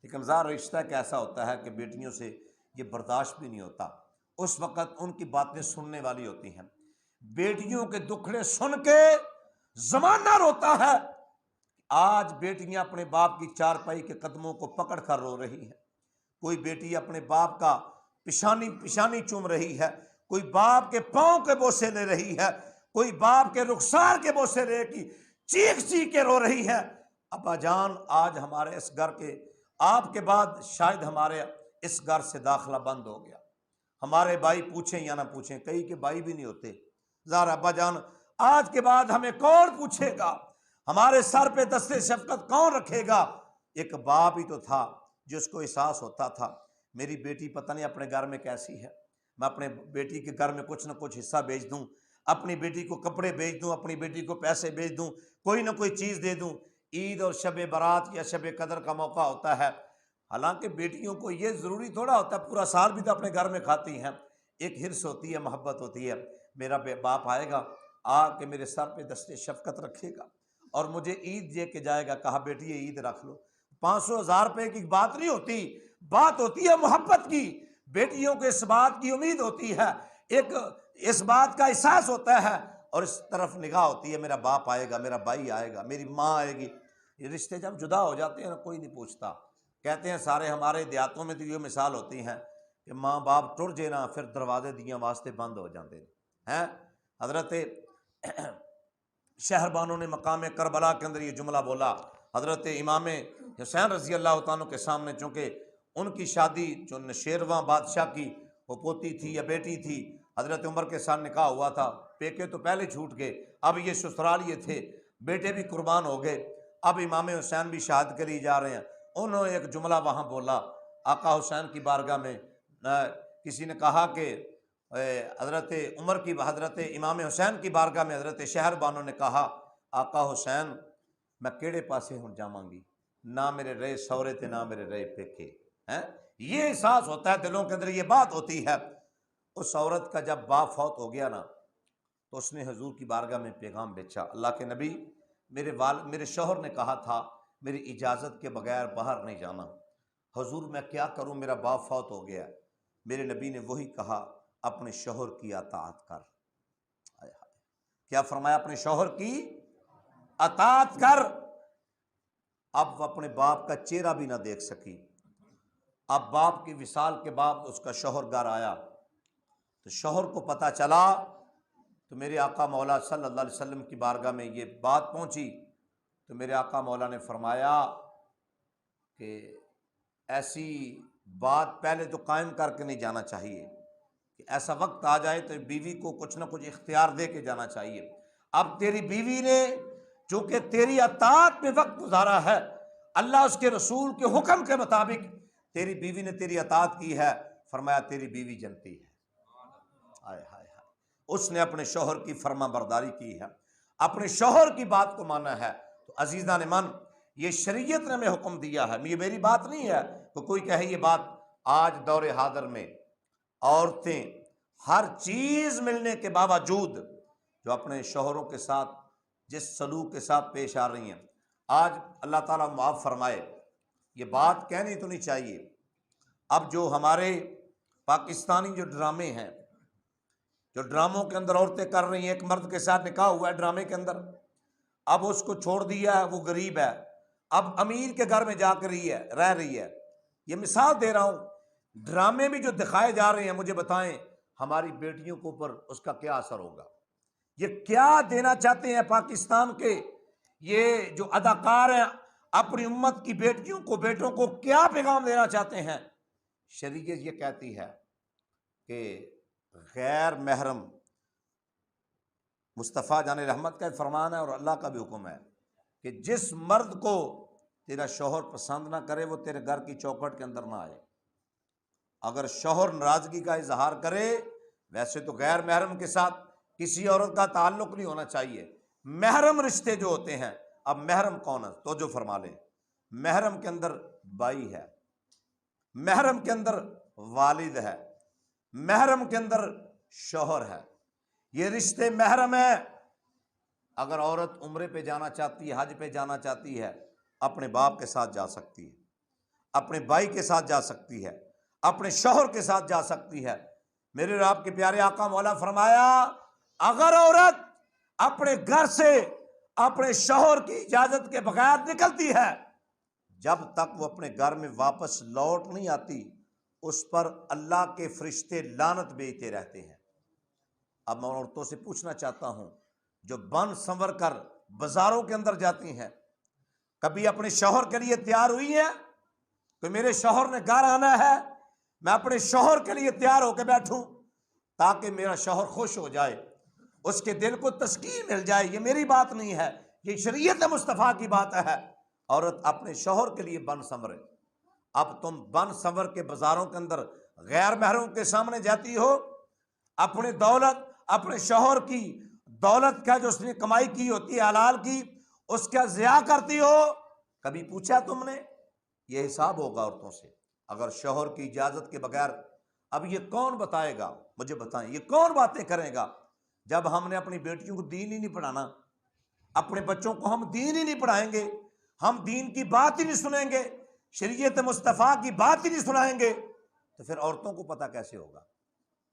لیکن ظاہر رشتہ ایک ایسا ہوتا ہے کہ بیٹیوں سے یہ برداشت بھی نہیں ہوتا، اس وقت ان کی باتیں سننے والی ہوتی ہیں۔ بیٹیوں کے دکھڑے سن کے زمانہ روتا ہے۔ آج بیٹیاں اپنے باپ کی چارپائی کے قدموں کو پکڑ کر رو رہی ہیں، کوئی بیٹی اپنے باپ کا پیشانی چوم رہی ہے، کوئی باپ کے پاؤں کے بوسے لے رہی ہے، کوئی باپ کے رخسار کے بوسے لے کی چیخ چیخ کے رو رہی ہے۔ ابا جان آج ہمارے اس گھر کے، آپ کے بعد شاید ہمارے اس گھر سے داخلہ بند ہو گیا، ہمارے بھائی پوچھیں یا نہ پوچھیں، کئی کے بھائی بھی نہیں ہوتے، ذرا ابا جان آج کے بعد ہمیں کون پوچھے گا، ہمارے سر پہ دستے شفقت کون رکھے گا؟ ایک باپ ہی تو تھا جس کو احساس ہوتا تھا میری بیٹی پتہ نہیں اپنے گھر میں کیسی ہے، میں اپنے بیٹی کے گھر میں کچھ نہ کچھ حصہ بیچ دوں، اپنی بیٹی کو کپڑے بیچ دوں، اپنی بیٹی کو پیسے بیچ دوں، کوئی نہ کوئی چیز دے دوں۔ عید اور شب برات یا شب قدر کا موقع ہوتا ہے، حالانکہ بیٹیوں کو یہ ضروری تھوڑا ہوتا ہے پورا سال بھی تو اپنے گھر میں کھاتی ہیں، ایک حرص ہوتی ہے، محبت ہوتی ہے، میرا باپ آئے گا آ کے میرے سر پہ دستے شفقت رکھے گا اور مجھے عید دے کے جائے گا، کہا بیٹی یہ عید رکھ لو۔ 500,000 روپے کی بات نہیں ہوتی، بات ہوتی ہے محبت کی۔ بیٹیوں کو اس بات کی امید ہوتی ہے، ایک اس بات کا احساس ہوتا ہے، اور اس طرف نگاہ ہوتی ہے میرا باپ آئے گا، میرا بھائی آئے گا، میری ماں آئے گی۔ یہ رشتے جب جدا ہو جاتے ہیں نا کوئی نہیں پوچھتا، کہتے ہیں سارے ہمارے دیہاتوں میں تو یہ مثال ہوتی ہے کہ ماں باپ ٹر جے نا پھر دروازے دیاں واسطے بند ہو جاتے ہیں۔ حضرت شہر بانو نے مقام کربلا کے اندر یہ جملہ بولا، حضرت امام حسین رضی اللہ تعالیٰ کے سامنے، چونکہ ان کی شادی جو نشیرواں بادشاہ کی وہ پوتی تھی یا بیٹی تھی، حضرت عمر کے ساتھ نکاح ہوا تھا، پیکے تو پہلے چھوٹ گئے، اب یہ سسرال یہ تھے، بیٹے بھی قربان ہو گئے، اب امام حسین بھی شہادت کے لیے جا رہے ہیں۔ انہوں نے ایک جملہ وہاں بولا آقا حسین کی بارگاہ میں، کسی نے کہا کہ حضرت عمر کی حضرت امام حسین کی بارگاہ میں حضرت شہر بانو نے کہا آقا حسین میں کیڑے پاسے ہوں جاواں گی، نہ میرے رہے سورے تے نہ میرے رہے پیکے۔ یہ احساس ہوتا ہے دلوں کے اندر، یہ بات ہوتی ہے۔ اس عورت کا جب باپ فوت ہو گیا نا تو اس نے حضور کی بارگاہ میں پیغام بھیجا، اللہ کے نبی میرے شوہر نے کہا تھا میری اجازت کے بغیر باہر نہیں جانا، حضور میں کیا کروں، میرا باپ فوت ہو گیا۔ میرے نبی نے وہی کہا اپنے شوہر کی اطاعت کر۔ کیا فرمایا؟ اپنے شوہر کی اطاعت کر۔ اب وہ اپنے باپ کا چہرہ بھی نہ دیکھ سکی۔ اب باپ کی وصال کے بعد اس کا شوہر گھر آیا تو شوہر کو پتہ چلا، تو میرے آقا مولا صلی اللہ علیہ وسلم کی بارگاہ میں یہ بات پہنچی، تو میرے آقا مولا نے فرمایا کہ ایسی بات پہلے تو قائم کر کے نہیں جانا چاہیے، کہ ایسا وقت آ جائے تو بیوی کو کچھ نہ کچھ اختیار دے کے جانا چاہیے۔ اب تیری بیوی نے چونکہ تیری اطاعت میں وقت گزارا ہے، اللہ اس کے رسول کے حکم کے مطابق تیری بیوی نے تیری اطاعت کی ہے، فرمایا تیری بیوی جنتی ہے۔ ہائے ہائے ہائے، اس نے اپنے شوہر کی فرما برداری کی ہے، اپنے شوہر کی بات کو مانا ہے۔ تو عزیزان من، یہ شریعت نے ہمیں حکم دیا ہے، یہ میری بات نہیں ہے کہ کوئی کہے یہ بات۔ آج دور حاضر میں عورتیں ہر چیز ملنے کے باوجود جو اپنے شوہروں کے ساتھ جس سلوک کے ساتھ پیش آ رہی ہیں، آج اللہ تعالیٰ معاف فرمائے، یہ بات کہنی تو نہیں چاہیے۔ اب جو ہمارے پاکستانی جو ڈرامے ہیں، جو ڈراموں کے اندر عورتیں کر رہی ہیں، ایک مرد کے ساتھ نکاح ہوا ہے ڈرامے کے اندر، اب اس کو چھوڑ دیا ہے، وہ غریب ہے، اب امیر کے گھر میں جا کر رہ رہی ہے۔ یہ مثال دے رہا ہوں، ڈرامے بھی جو دکھائے جا رہے ہیں، مجھے بتائیں ہماری بیٹیوں کے اوپر اس کا کیا اثر ہوگا؟ یہ کیا دینا چاہتے ہیں پاکستان کے یہ جو اداکار ہیں اپنی امت کی بیٹیوں کو، بیٹوں کو کیا پیغام دینا چاہتے ہیں؟ شریعت یہ کہتی ہے کہ غیر محرم، مصطفیٰ جان رحمت کا فرمان ہے اور اللہ کا بھی حکم ہے کہ جس مرد کو تیرا شوہر پسند نہ کرے وہ تیرے گھر کی چوکھٹ کے اندر نہ آئے۔ اگر شوہر ناراضگی کا اظہار کرے، ویسے تو غیر محرم کے ساتھ کسی عورت کا تعلق نہیں ہونا چاہیے، محرم رشتے جو ہوتے ہیں۔ اب محرم کون ہے؟ تو جو فرما لے، محرم کے اندر بھائی ہے، محرم کے اندر والد ہے، محرم کے اندر شوہر ہے، یہ رشتے محرم ہے۔ اگر عورت عمرے پہ جانا چاہتی ہے، حج پہ جانا چاہتی ہے، اپنے باپ کے ساتھ جا سکتی ہے، اپنے بھائی کے ساتھ جا سکتی ہے، اپنے شوہر کے ساتھ جا سکتی ہے۔ میرے اور آپ کے پیارے آقا مولا فرمایا، اگر عورت اپنے گھر سے اپنے شوہر کی اجازت کے بغیر نکلتی ہے، جب تک وہ اپنے گھر میں واپس لوٹ نہیں آتی، اس پر اللہ کے فرشتے لعنت بھیجتے رہتے ہیں۔ اب میں عورتوں سے پوچھنا چاہتا ہوں جو بن سنور کر بازاروں کے اندر جاتی ہیں، کبھی اپنے شوہر کے لیے تیار ہوئی ہیں کہ میرے شوہر نے گھر آنا ہے، میں اپنے شوہر کے لیے تیار ہو کے بیٹھوں تاکہ میرا شوہر خوش ہو جائے، اس کے دل کو تسکین مل جائے؟ یہ میری بات نہیں ہے، یہ شریعت مصطفیٰ کی بات ہے۔ عورت اپنے شوہر کے لیے بن سنورے۔ اب تم بن سنور کے بازاروں کے اندر غیر محرم کے سامنے جاتی ہو، اپنی دولت، اپنے شوہر کی دولت کا جو اس نے کمائی کی ہوتی ہے حلال کی، اس کا ضیاع کرتی ہو۔ کبھی پوچھا تم نے؟ یہ حساب ہوگا عورتوں سے اگر شوہر کی اجازت کے بغیر۔ اب یہ کون بتائے گا؟ مجھے بتائیں، یہ کون باتیں کرے گا؟ جب ہم نے اپنی بیٹیوں کو دین ہی نہیں پڑھانا، اپنے بچوں کو ہم دین ہی نہیں پڑھائیں گے، ہم دین کی بات ہی نہیں سنیں گے، شریعت مصطفیٰ کی بات ہی نہیں سنائیں گے، تو پھر عورتوں کو پتہ کیسے ہوگا؟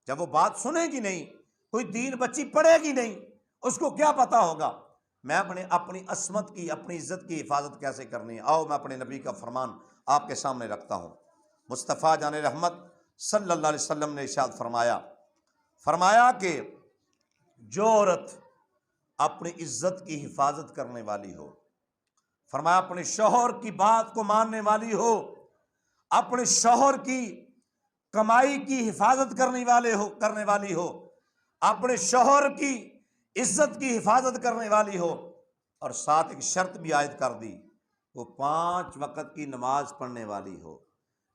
جب وہ بات سنے گی نہیں، کوئی دین بچی پڑھے گی نہیں، اس کو کیا پتہ ہوگا میں اپنی عصمت کی، اپنی عزت کی حفاظت کیسے کرنی ہے؟ آؤ میں اپنے نبی کا فرمان آپ کے سامنے رکھتا ہوں۔ مصطفیٰ جان رحمت صلی اللہ علیہ وسلم نے ارشاد فرمایا کہ جو عورت اپنی عزت کی حفاظت کرنے والی ہو، فرمایا اپنے شوہر کی بات کو ماننے والی ہو، اپنے شوہر کی کمائی کی حفاظت کرنے والی ہو، اپنے شوہر کی عزت کی حفاظت کرنے والی ہو، اور ساتھ ایک شرط بھی عائد کر دی، وہ 5 وقت کی نماز پڑھنے والی ہو۔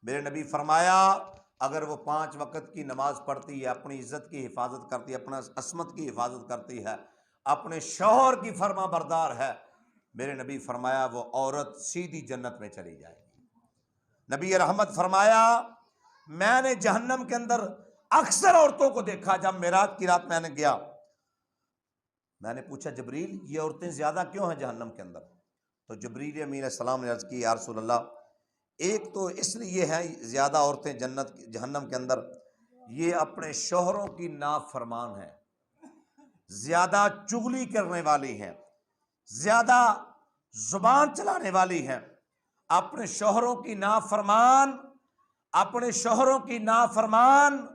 میرے نبی فرمایا اگر وہ 5 وقت کی نماز پڑھتی ہے، اپنی عزت کی حفاظت کرتی ہے، اپنا عصمت کی حفاظت کرتی ہے، اپنے شوہر کی فرما بردار ہے، میرے نبی فرمایا وہ عورت سیدھی جنت میں چلی جائے گی۔ نبی رحمت فرمایا میں نے جہنم کے اندر اکثر عورتوں کو دیکھا۔ جب معراج کی رات میں نے گیا، میں نے پوچھا جبریل یہ عورتیں زیادہ کیوں ہیں جہنم کے اندر؟ تو جبریل امین علیہ السلام نے عرض کی یا رسول اللہ، ایک تو اس لیے ہیں زیادہ عورتیں جہنم کے اندر، یہ اپنے شوہروں کی نافرمان ہیں، زیادہ چغلی کرنے والی ہیں، زیادہ زبان چلانے والی ہیں، اپنے شوہروں کی نافرمان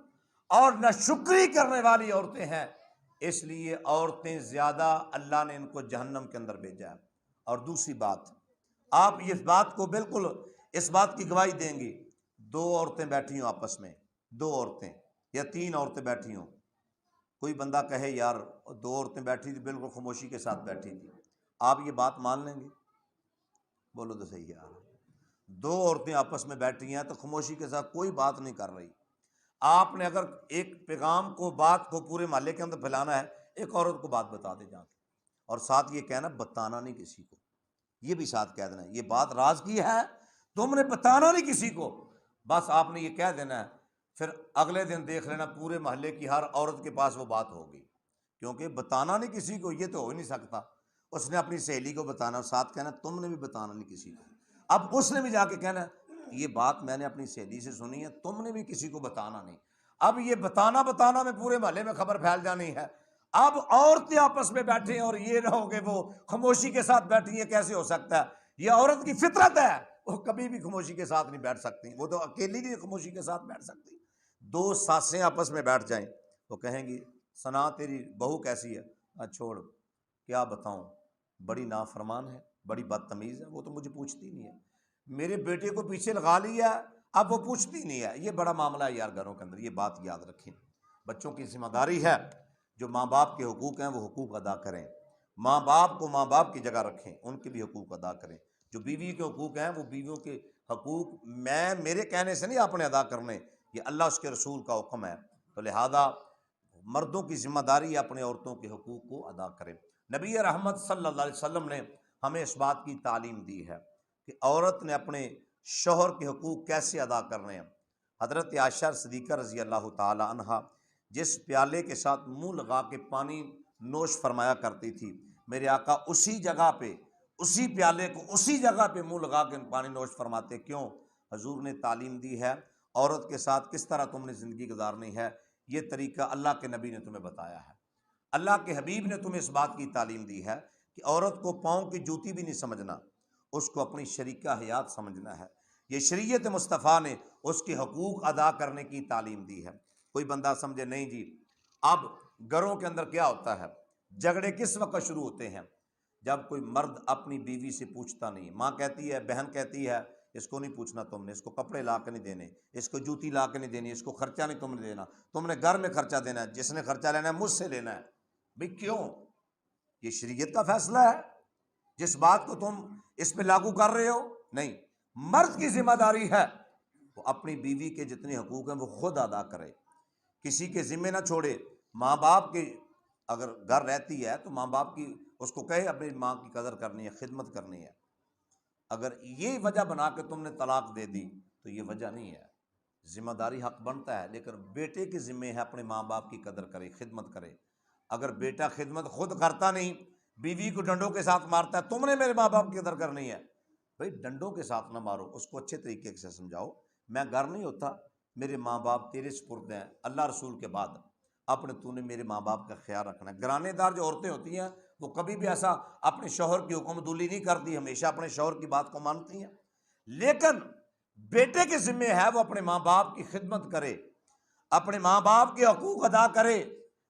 اور ناشکری کرنے والی عورتیں ہیں، اس لیے عورتیں زیادہ اللہ نے ان کو جہنم کے اندر بھیجا ہے۔ اور دوسری بات، آپ اس بات کو بالکل اس بات کی گواہی دیں گی، 2 عورتیں بیٹھی ہوں آپس میں، 2 عورتیں یا 3 عورتیں بیٹھی ہوں، کوئی بندہ کہے یار 2 عورتیں بیٹھی تھی بالکل خاموشی کے ساتھ بیٹھی تھی، آپ یہ بات مان لیں گے؟ بولو تو صحیح یار، 2 عورتیں آپس میں بیٹھی ہیں تو خاموشی کے ساتھ کوئی بات نہیں کر رہی۔ آپ نے اگر ایک پیغام کو، بات کو پورے محلے کے اندر پھیلانا ہے، ایک عورت کو بات بتا دے جا کے، اور ساتھ یہ کہنا بتانا نہیں کسی کو، یہ بھی ساتھ کہہ دینا یہ بات راز کی ہے، تم نے بتانا نہیں کسی کو، بس آپ نے یہ کہہ دینا ہے، پھر اگلے دن دیکھ لینا پورے محلے کی ہر عورت کے پاس وہ بات ہوگی، کیونکہ بتانا نہیں کسی کو یہ تو ہو ہی نہیں سکتا۔ اس نے اپنی سہیلی کو بتانا، ساتھ کہنا تم نے بھی بتانا نہیں کسی کو، اب اس نے بھی جا کے کہنا یہ بات میں نے اپنی سہیلی سے سنی ہے، تم نے بھی کسی کو بتانا نہیں۔ اب یہ بتانا میں پورے محلے میں خبر پھیل جانی ہے۔ اب عورتیں آپس میں بیٹھے ہیں اور یہ نہ ہو کہ وہ خاموشی کے ساتھ بیٹھی ہیں، کیسے ہو سکتا ہے؟ یہ عورت کی فطرت ہے، وہ کبھی بھی خاموشی کے ساتھ نہیں بیٹھ سکتی، وہ تو اکیلی نہیں خاموشی کے ساتھ بیٹھ سکتی۔ 2 ساسیں آپس میں بیٹھ جائیں تو کہیں گی سنا تیری بہو کیسی ہے؟ چھوڑ کیا بتاؤں، بڑی نافرمان ہے، بڑی بدتمیز ہے، وہ تو مجھے پوچھتی نہیں ہے، میرے بیٹے کو پیچھے لگا لیا اب وہ پوچھتی نہیں ہے۔ یہ بڑا معاملہ ہے یار گھروں کے اندر، یہ بات یاد رکھیں۔ بچوں کی ذمہ داری ہے، جو ماں باپ کے حقوق ہیں وہ حقوق ادا کریں، ماں باپ کو ماں باپ کی جگہ رکھیں، ان کے بھی حقوق ادا کریں۔ جو بیوی کے حقوق ہیں وہ بیویوں کے حقوق میرے کہنے سے نہیں آپ نے ادا کرنے، یہ اللہ اس کے رسول کا حکم ہے، تو لہذا مردوں کی ذمہ داری ہے اپنے عورتوں کے حقوق کو ادا کریں۔ نبی رحمت صلی اللہ علیہ وسلم نے ہمیں اس بات کی تعلیم دی ہے کہ عورت نے اپنے شوہر کے حقوق کیسے ادا کرنے ہیں۔ حضرت عائشہ صدیقہ رضی اللہ تعالی عنہا جس پیالے کے ساتھ منہ لگا کے پانی نوش فرمایا کرتی تھی، میرے آقا اسی جگہ پہ، اسی پیالے کو اسی جگہ پہ منہ لگا کے پانی نوش فرماتے، کیوں؟ حضور نے تعلیم دی ہے عورت کے ساتھ کس طرح تم نے زندگی گزارنی ہے، یہ طریقہ اللہ کے نبی نے تمہیں بتایا ہے، اللہ کے حبیب نے تمہیں اس بات کی تعلیم دی ہے کہ عورت کو پاؤں کی جوتی بھی نہیں سمجھنا، اس کو اپنی شریکہ حیات سمجھنا ہے۔ یہ شریعت مصطفیٰ نے اس کے حقوق ادا کرنے کی تعلیم دی ہے۔ کوئی بندہ سمجھے نہیں جی اب گھروں کے اندر کیا ہوتا ہے، جھگڑے کس وقت شروع ہوتے ہیں؟ جب کوئی مرد اپنی بیوی سے پوچھتا نہیں، ماں کہتی ہے، بہن کہتی ہے اس کو نہیں پوچھنا تم نے، اس کو کپڑے لا کے نہیں دینے، اس کو جوتی لا کے نہیں دینی، اس کو خرچہ نہیں تم نے دینا، تم نے گھر میں خرچہ دینا ہے، جس نے خرچہ لینا ہے مجھ سے لینا ہے۔ بھئی کیوں؟ یہ شریعت کا فیصلہ ہے، جس بات کو تم اس پہ لاگو کر رہے ہو نہیں، مرد کی ذمہ داری ہے وہ اپنی بیوی کے جتنے حقوق ہیں وہ خود ادا کرے، کسی کے ذمے نہ چھوڑے۔ ماں باپ کے اگر گھر رہتی ہے تو ماں باپ کی اس کو کہے اپنی ماں کی قدر کرنی ہے، خدمت کرنی ہے۔ اگر یہ وجہ بنا کے تم نے طلاق دے دی تو یہ وجہ نہیں ہے، ذمہ داری حق بنتا ہے، لیکن بیٹے کے ذمے ہے اپنے ماں باپ کی قدر کرے، خدمت کرے۔ اگر بیٹا خدمت خود کرتا نہیں، بیوی کو ڈنڈوں کے ساتھ مارتا ہے، تم نے میرے ماں باپ کی قدر کرنی ہے، بھائی ڈنڈوں کے ساتھ نہ مارو، اس کو اچھے طریقے سے سمجھاؤ، میں گھر نہیں ہوتا، میرے ماں باپ تیرے سپرد ہیں، اللہ رسول کے بعد تو نے میرے ماں باپ کا خیال رکھنا ہے۔ گرانے دار جو عورتیں ہوتی ہیں وہ کبھی بھی ایسا اپنے شوہر کی حکم دولی نہیں کرتی، ہمیشہ اپنے شوہر کی بات کو مانتی ہیں، لیکن بیٹے کے ذمے ہے وہ اپنے ماں باپ کی خدمت کرے، اپنے ماں باپ کے حقوق ادا کرے،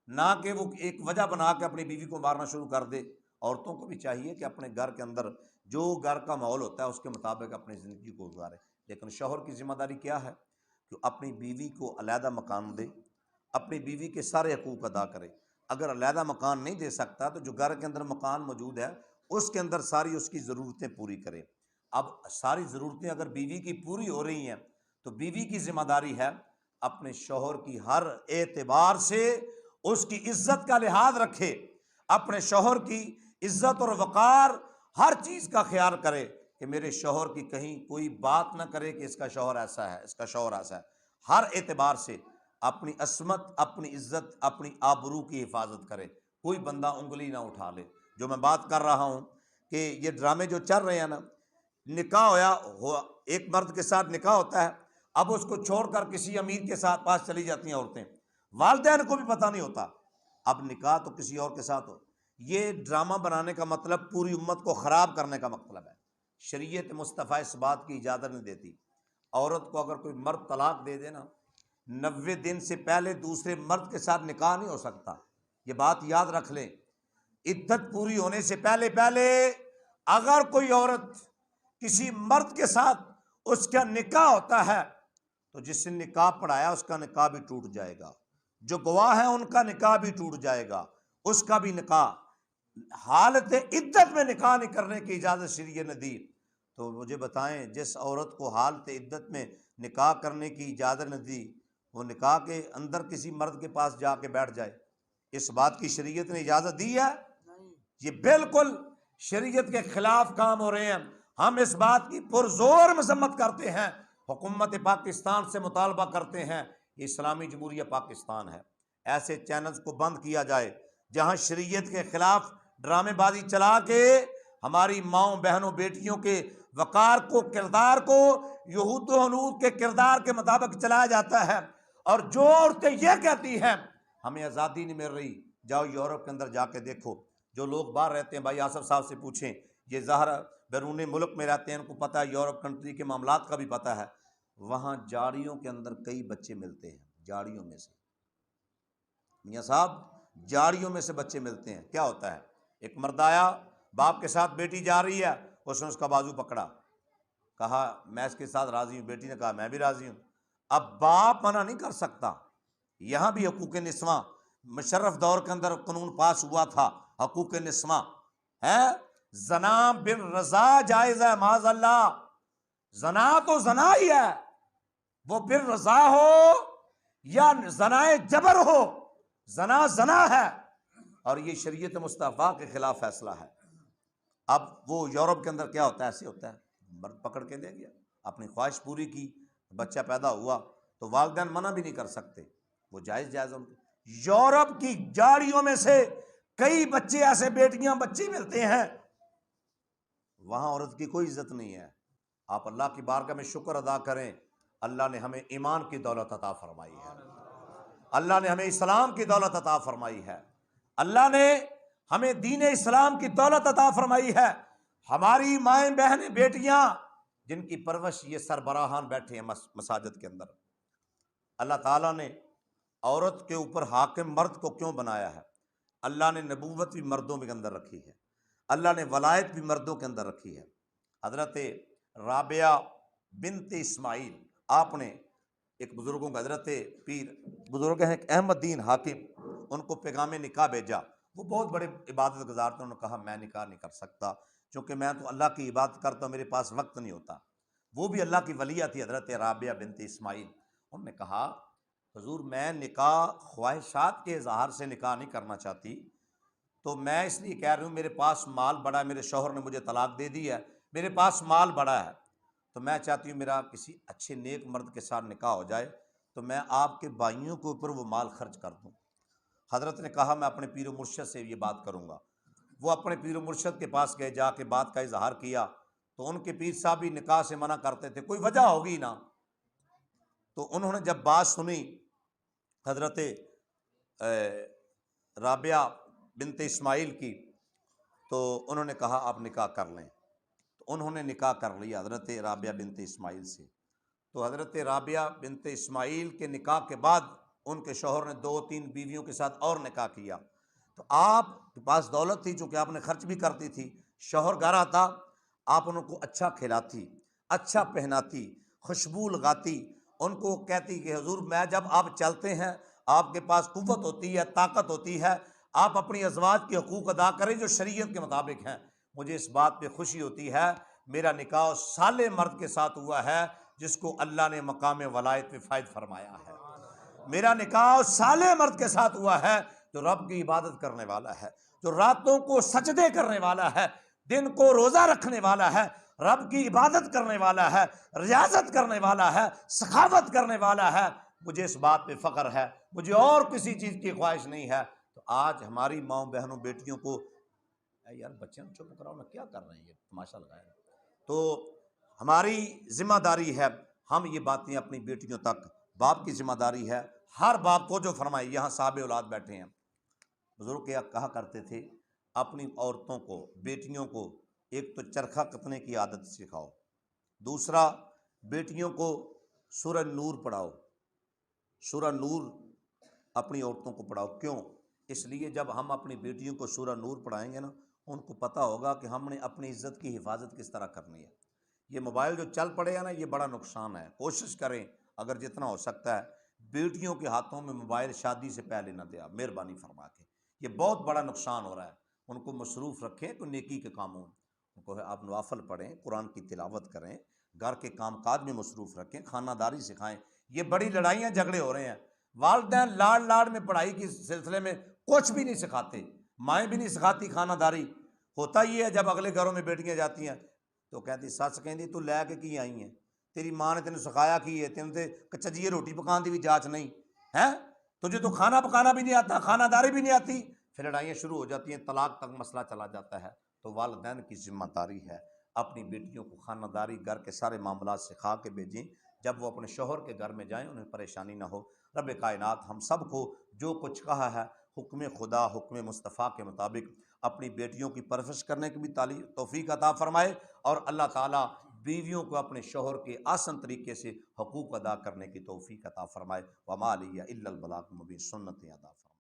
نہ کہ وہ ایک وجہ بنا کے اپنی بیوی کو مارنا شروع کر دے۔ عورتوں کو بھی چاہیے کہ اپنے گھر کے اندر جو گھر کا ماحول ہوتا ہے اس کے مطابق اپنی زندگی کو گزارے، لیکن شوہر کی ذمہ داری کیا ہے کہ اپنی بیوی کو علیحدہ مکان دے، اپنی بیوی کے سارے حقوق ادا کرے۔ اگر علیحدہ مکان نہیں دے سکتا تو جو گھر کے اندر مکان موجود ہے اس کے اندر ساری اس کی ضرورتیں پوری کرے۔ اب ساری ضرورتیں اگر بیوی کی پوری ہو رہی ہیں تو بیوی کی ذمہ داری ہے اپنے شوہر کی ہر اعتبار سے اس کی عزت کا لحاظ رکھے، اپنے شوہر کی عزت اور وقار ہر چیز کا خیال کرے کہ میرے شوہر کی کہیں کوئی بات نہ کرے کہ اس کا شوہر ایسا ہے، اس کا شوہر ایسا ہے، ہر اعتبار سے اپنی عصمت، اپنی عزت، اپنی آبرو کی حفاظت کرے، کوئی بندہ انگلی نہ اٹھا لے۔ جو میں بات کر رہا ہوں کہ یہ ڈرامے جو چل رہے ہیں نا، نکاح ہوا ایک مرد کے ساتھ نکاح ہوتا ہے، اب اس کو چھوڑ کر کسی امیر کے ساتھ پاس چلی جاتی ہیں عورتیں، والدین کو بھی پتہ نہیں ہوتا، اب نکاح تو کسی اور کے ساتھ ہو۔ یہ ڈرامہ بنانے کا مطلب پوری امت کو خراب کرنے کا مطلب ہے۔ شریعت مصطفیٰ اس بات کی اجازت نہیں دیتی۔ عورت کو اگر کوئی مرد طلاق دے دے نا، 90 دن سے پہلے دوسرے مرد کے ساتھ نکاح نہیں ہو سکتا، یہ بات یاد رکھ لیں۔ عدت پوری ہونے سے پہلے اگر کوئی عورت کسی مرد کے ساتھ اس کا نکاح ہوتا ہے تو جس نے نکاح پڑھایا اس کا نکاح بھی ٹوٹ جائے گا، جو گواہ ہیں ان کا نکاح بھی ٹوٹ جائے گا، اس کا بھی نکاح۔ حالت عدت میں نکاح نہیں کرنے کی اجازت شریعت نے دی، تو مجھے بتائیں جس عورت کو حالت عدت میں نکاح کرنے کی اجازت نے دی، وہ نکاح کے اندر کسی مرد کے پاس جا کے بیٹھ جائے، اس بات کی شریعت نے اجازت دی ہے؟ یہ بالکل شریعت کے خلاف کام ہو رہے ہیں۔ ہم اس بات کی پرزور مذمت کرتے ہیں، حکومت پاکستان سے مطالبہ کرتے ہیں، یہ اسلامی جمہوریہ پاکستان ہے، ایسے چینلز کو بند کیا جائے جہاں شریعت کے خلاف ڈرامے بازی چلا کے ہماری ماؤں بہنوں بیٹیوں کے وقار کو، کردار کو یہود و حنود کے کردار کے مطابق چلایا جاتا ہے۔ اور جو عورتیں یہ کہتی ہیں ہمیں آزادی نہیں مل رہی، جاؤ یورپ کے اندر جا کے دیکھو، جو لوگ باہر رہتے ہیں، بھائی آصف صاحب سے پوچھیں، یہ ظاہر بیرون ملک میں رہتے ہیں، ان کو پتہ ہے، یورپ کنٹری کے معاملات کا بھی پتہ ہے، وہاں جاڑیوں کے اندر کئی بچے ملتے ہیں، جاڑیوں میں سے، میاں صاحب جاڑیوں میں سے بچے ملتے ہیں۔ کیا ہوتا ہے، ایک مرد آیا، باپ کے ساتھ بیٹی جا رہی ہے، اس نے اس کا بازو پکڑا، کہا میں اس کے ساتھ راضی ہوں، بیٹی نے کہا میں بھی راضی ہوں۔ اب باپ منع نہیں کر سکتا، یہاں بھی حقوق نسواں مشرف دور کے اندر قانون پاس ہوا تھا، حقوق نسواں ہے، زنا بن رضا جائز ہے، معاذ اللہ، زنا تو زنا ہی ہے، وہ بن رضا ہو یا زنائے جبر ہو، زنا زنا ہے، اور یہ شریعت مصطفیٰ کے خلاف فیصلہ ہے۔ اب وہ یورپ کے اندر کیا ہوتا ہے، ایسے ہوتا ہے، مرد پکڑ کے دے گیا، اپنی خواہش پوری کی، بچہ پیدا ہوا تو والدین منع بھی نہیں کر سکتے، وہ جائز ان کے۔ یورپ کی جاڑیوں میں سے کئی بچے ایسے، بیٹیاں بچے ملتے ہیں، وہاں عورت کی کوئی عزت نہیں ہے۔ آپ اللہ کی بارگاہ میں شکر ادا کریں، اللہ نے ہمیں ایمان کی دولت عطا فرمائی ہے، اللہ نے ہمیں اسلام کی دولت عطا فرمائی ہے، اللہ نے ہمیں دین اسلام کی دولت عطا فرمائی ہے۔ ہماری مائیں بہنیں بیٹیاں جن کی پرورش یہ سربراہان بیٹھے ہیں مساجد کے اندر، اللہ تعالیٰ نے عورت کے اوپر حاکم مرد کو کیوں بنایا ہے؟ اللہ نے نبوت بھی مردوں کے اندر رکھی ہے، اللہ نے ولایت بھی مردوں کے اندر رکھی ہے۔ حضرت رابعہ بنت اسماعیل، آپ نے ایک بزرگوں کا، حضرت پیر بزرگ ہیں احمد دین حاکم، ان کو پیغام نکاح بھیجا، وہ بہت بڑے عبادت گزار تھے، انہوں نے کہا میں نکاح نہیں کر سکتا، چونکہ میں تو اللہ کی عبادت کرتا ہوں، میرے پاس وقت نہیں ہوتا۔ وہ بھی اللہ کی ولیہ تھی، حضرت رابعہ بنت اسماعیل۔ انہوں نے کہا حضور میں نکاح خواہشات کے اظہار سے نکاح نہیں کرنا چاہتی، تو میں اس لیے کہہ رہی ہوں میرے پاس مال بڑا ہے، میرے شوہر نے مجھے طلاق دے دی ہے، میرے پاس مال بڑا ہے، تو میں چاہتی ہوں میرا کسی اچھے نیک مرد کے ساتھ نکاح ہو جائے تو میں آپ کے بھائیوں کے اوپر وہ مال خرچ کر دوں۔ حضرت نے کہا میں اپنے پیر و مرشد سے یہ بات کروں گا۔ وہ اپنے پیر و مرشد کے پاس گئے، جا کے بات کا اظہار کیا تو ان کے پیر صاحب بھی نکاح سے منع کرتے تھے، کوئی وجہ ہوگی نا۔ تو انہوں نے جب بات سنی حضرت رابعہ بنت اسماعیل کی، تو انہوں نے کہا آپ نکاح کر لیں۔ تو انہوں نے نکاح کر لیا حضرت رابعہ بنت اسماعیل سے۔ تو حضرت رابعہ بنت اسماعیل کے نکاح کے بعد ان کے شوہر نے 2-3 بیویوں کے ساتھ اور نکاح کیا۔ تو آپ کے پاس دولت تھی، چونکہ آپ نے خرچ بھی کرتی تھی، شوہر گھر آتا آپ ان کو اچھا کھلاتی، اچھا پہناتی، خوشبو لگاتی، ان کو کہتی کہ حضور میں جب آپ چلتے ہیں آپ کے پاس قوت ہوتی ہے، طاقت ہوتی ہے، آپ اپنی ازواج کے حقوق ادا کریں جو شریعت کے مطابق ہیں، مجھے اس بات پہ خوشی ہوتی ہے میرا نکاح صالح مرد کے ساتھ ہوا ہے جس کو اللہ نے مقام ولایت پہ فائد فرمایا ہے، میرا نکاح صالح مرد کے ساتھ ہوا ہے جو رب کی عبادت کرنے والا ہے، جو راتوں کو سجدے کرنے والا ہے، دن کو روزہ رکھنے والا ہے، رب کی عبادت کرنے والا ہے، ریاضت کرنے والا ہے، سخاوت کرنے والا ہے، مجھے اس بات پہ فخر ہے، مجھے اور کسی چیز کی خواہش نہیں ہے۔ تو آج ہماری ماؤں بہنوں بیٹیوں کو اے یار بچے چپ کراؤ نا، کیا کر رہے ہیں یہ تماشا لگایا۔ تو ہماری ذمہ داری ہے ہم یہ باتیں اپنی بیٹیوں تک، باپ کی ذمہ داری ہے، ہر باپ کو جو فرمائے، یہاں صاحب اولاد بیٹھے ہیں، بزرگ کیا کہا کرتے تھے اپنی عورتوں کو، بیٹیوں کو ایک تو چرخہ کتنے کی عادت سکھاؤ، دوسرا بیٹیوں کو سورہ نور پڑھاؤ، سورہ نور اپنی عورتوں کو پڑھاؤ۔ کیوں؟ اس لیے جب ہم اپنی بیٹیوں کو سورہ نور پڑھائیں گے نا، ان کو پتہ ہوگا کہ ہم نے اپنی عزت کی حفاظت کس طرح کرنی ہے۔ یہ موبائل جو چل پڑے گا نا، یہ بڑا نقصان ہے، کوشش کریں اگر جتنا ہو سکتا ہے بیٹیوں کے ہاتھوں میں موبائل شادی سے پہلے نہ دیا، مہربانی فرما کے، یہ بہت بڑا نقصان ہو رہا ہے۔ ان کو مصروف رکھیں تو نیکی کے کاموں، ان کو آپ نوافل پڑھیں، قرآن کی تلاوت کریں، گھر کے کام کاج میں مصروف رکھیں، خانہ داری سکھائیں۔ یہ بڑی لڑائیاں جھگڑے ہو رہے ہیں، والدین لاڑ لاڑ میں پڑھائی کے سلسلے میں کچھ بھی نہیں سکھاتے، مائیں بھی نہیں سکھاتی خانہ داری۔ ہوتا یہ ہے جب اگلے گھروں میں بیٹیاں جاتی ہیں تو کہتی سچ کہندی تو لے کے کی آئی ہیں، تیری ماں نے تینوں سکھایا کی ہے، تینوں تے کچجیے روٹی پکان دی بھی جاچ نہیں ہے، تجھے تو کھانا پکانا بھی نہیں آتا، خانہ داری بھی نہیں آتی، پھر لڑائیاں شروع ہو جاتی ہیں، طلاق تک مسئلہ چلا جاتا ہے۔ تو والدین کی ذمہ داری ہے اپنی بیٹیوں کو خانہ داری، گھر کے سارے معاملات سکھا کے بھیجیں، جب وہ اپنے شوہر کے گھر میں جائیں انہیں پریشانی نہ ہو۔ رب کائنات ہم سب کو جو کچھ کہا ہے حکم خدا، حکم مصطفیٰ کے مطابق اپنی بیٹیوں کی پرورش کرنے کی بھی توفیق عطا فرمائے، اور اللہ تعالیٰ بیویوں کو اپنے شوہر کے آسن طریقے سے حقوق ادا کرنے کی توفیق عطا فرمائے۔ وما علیہ الا البلاغ المبین، سنت ادا فرمائے۔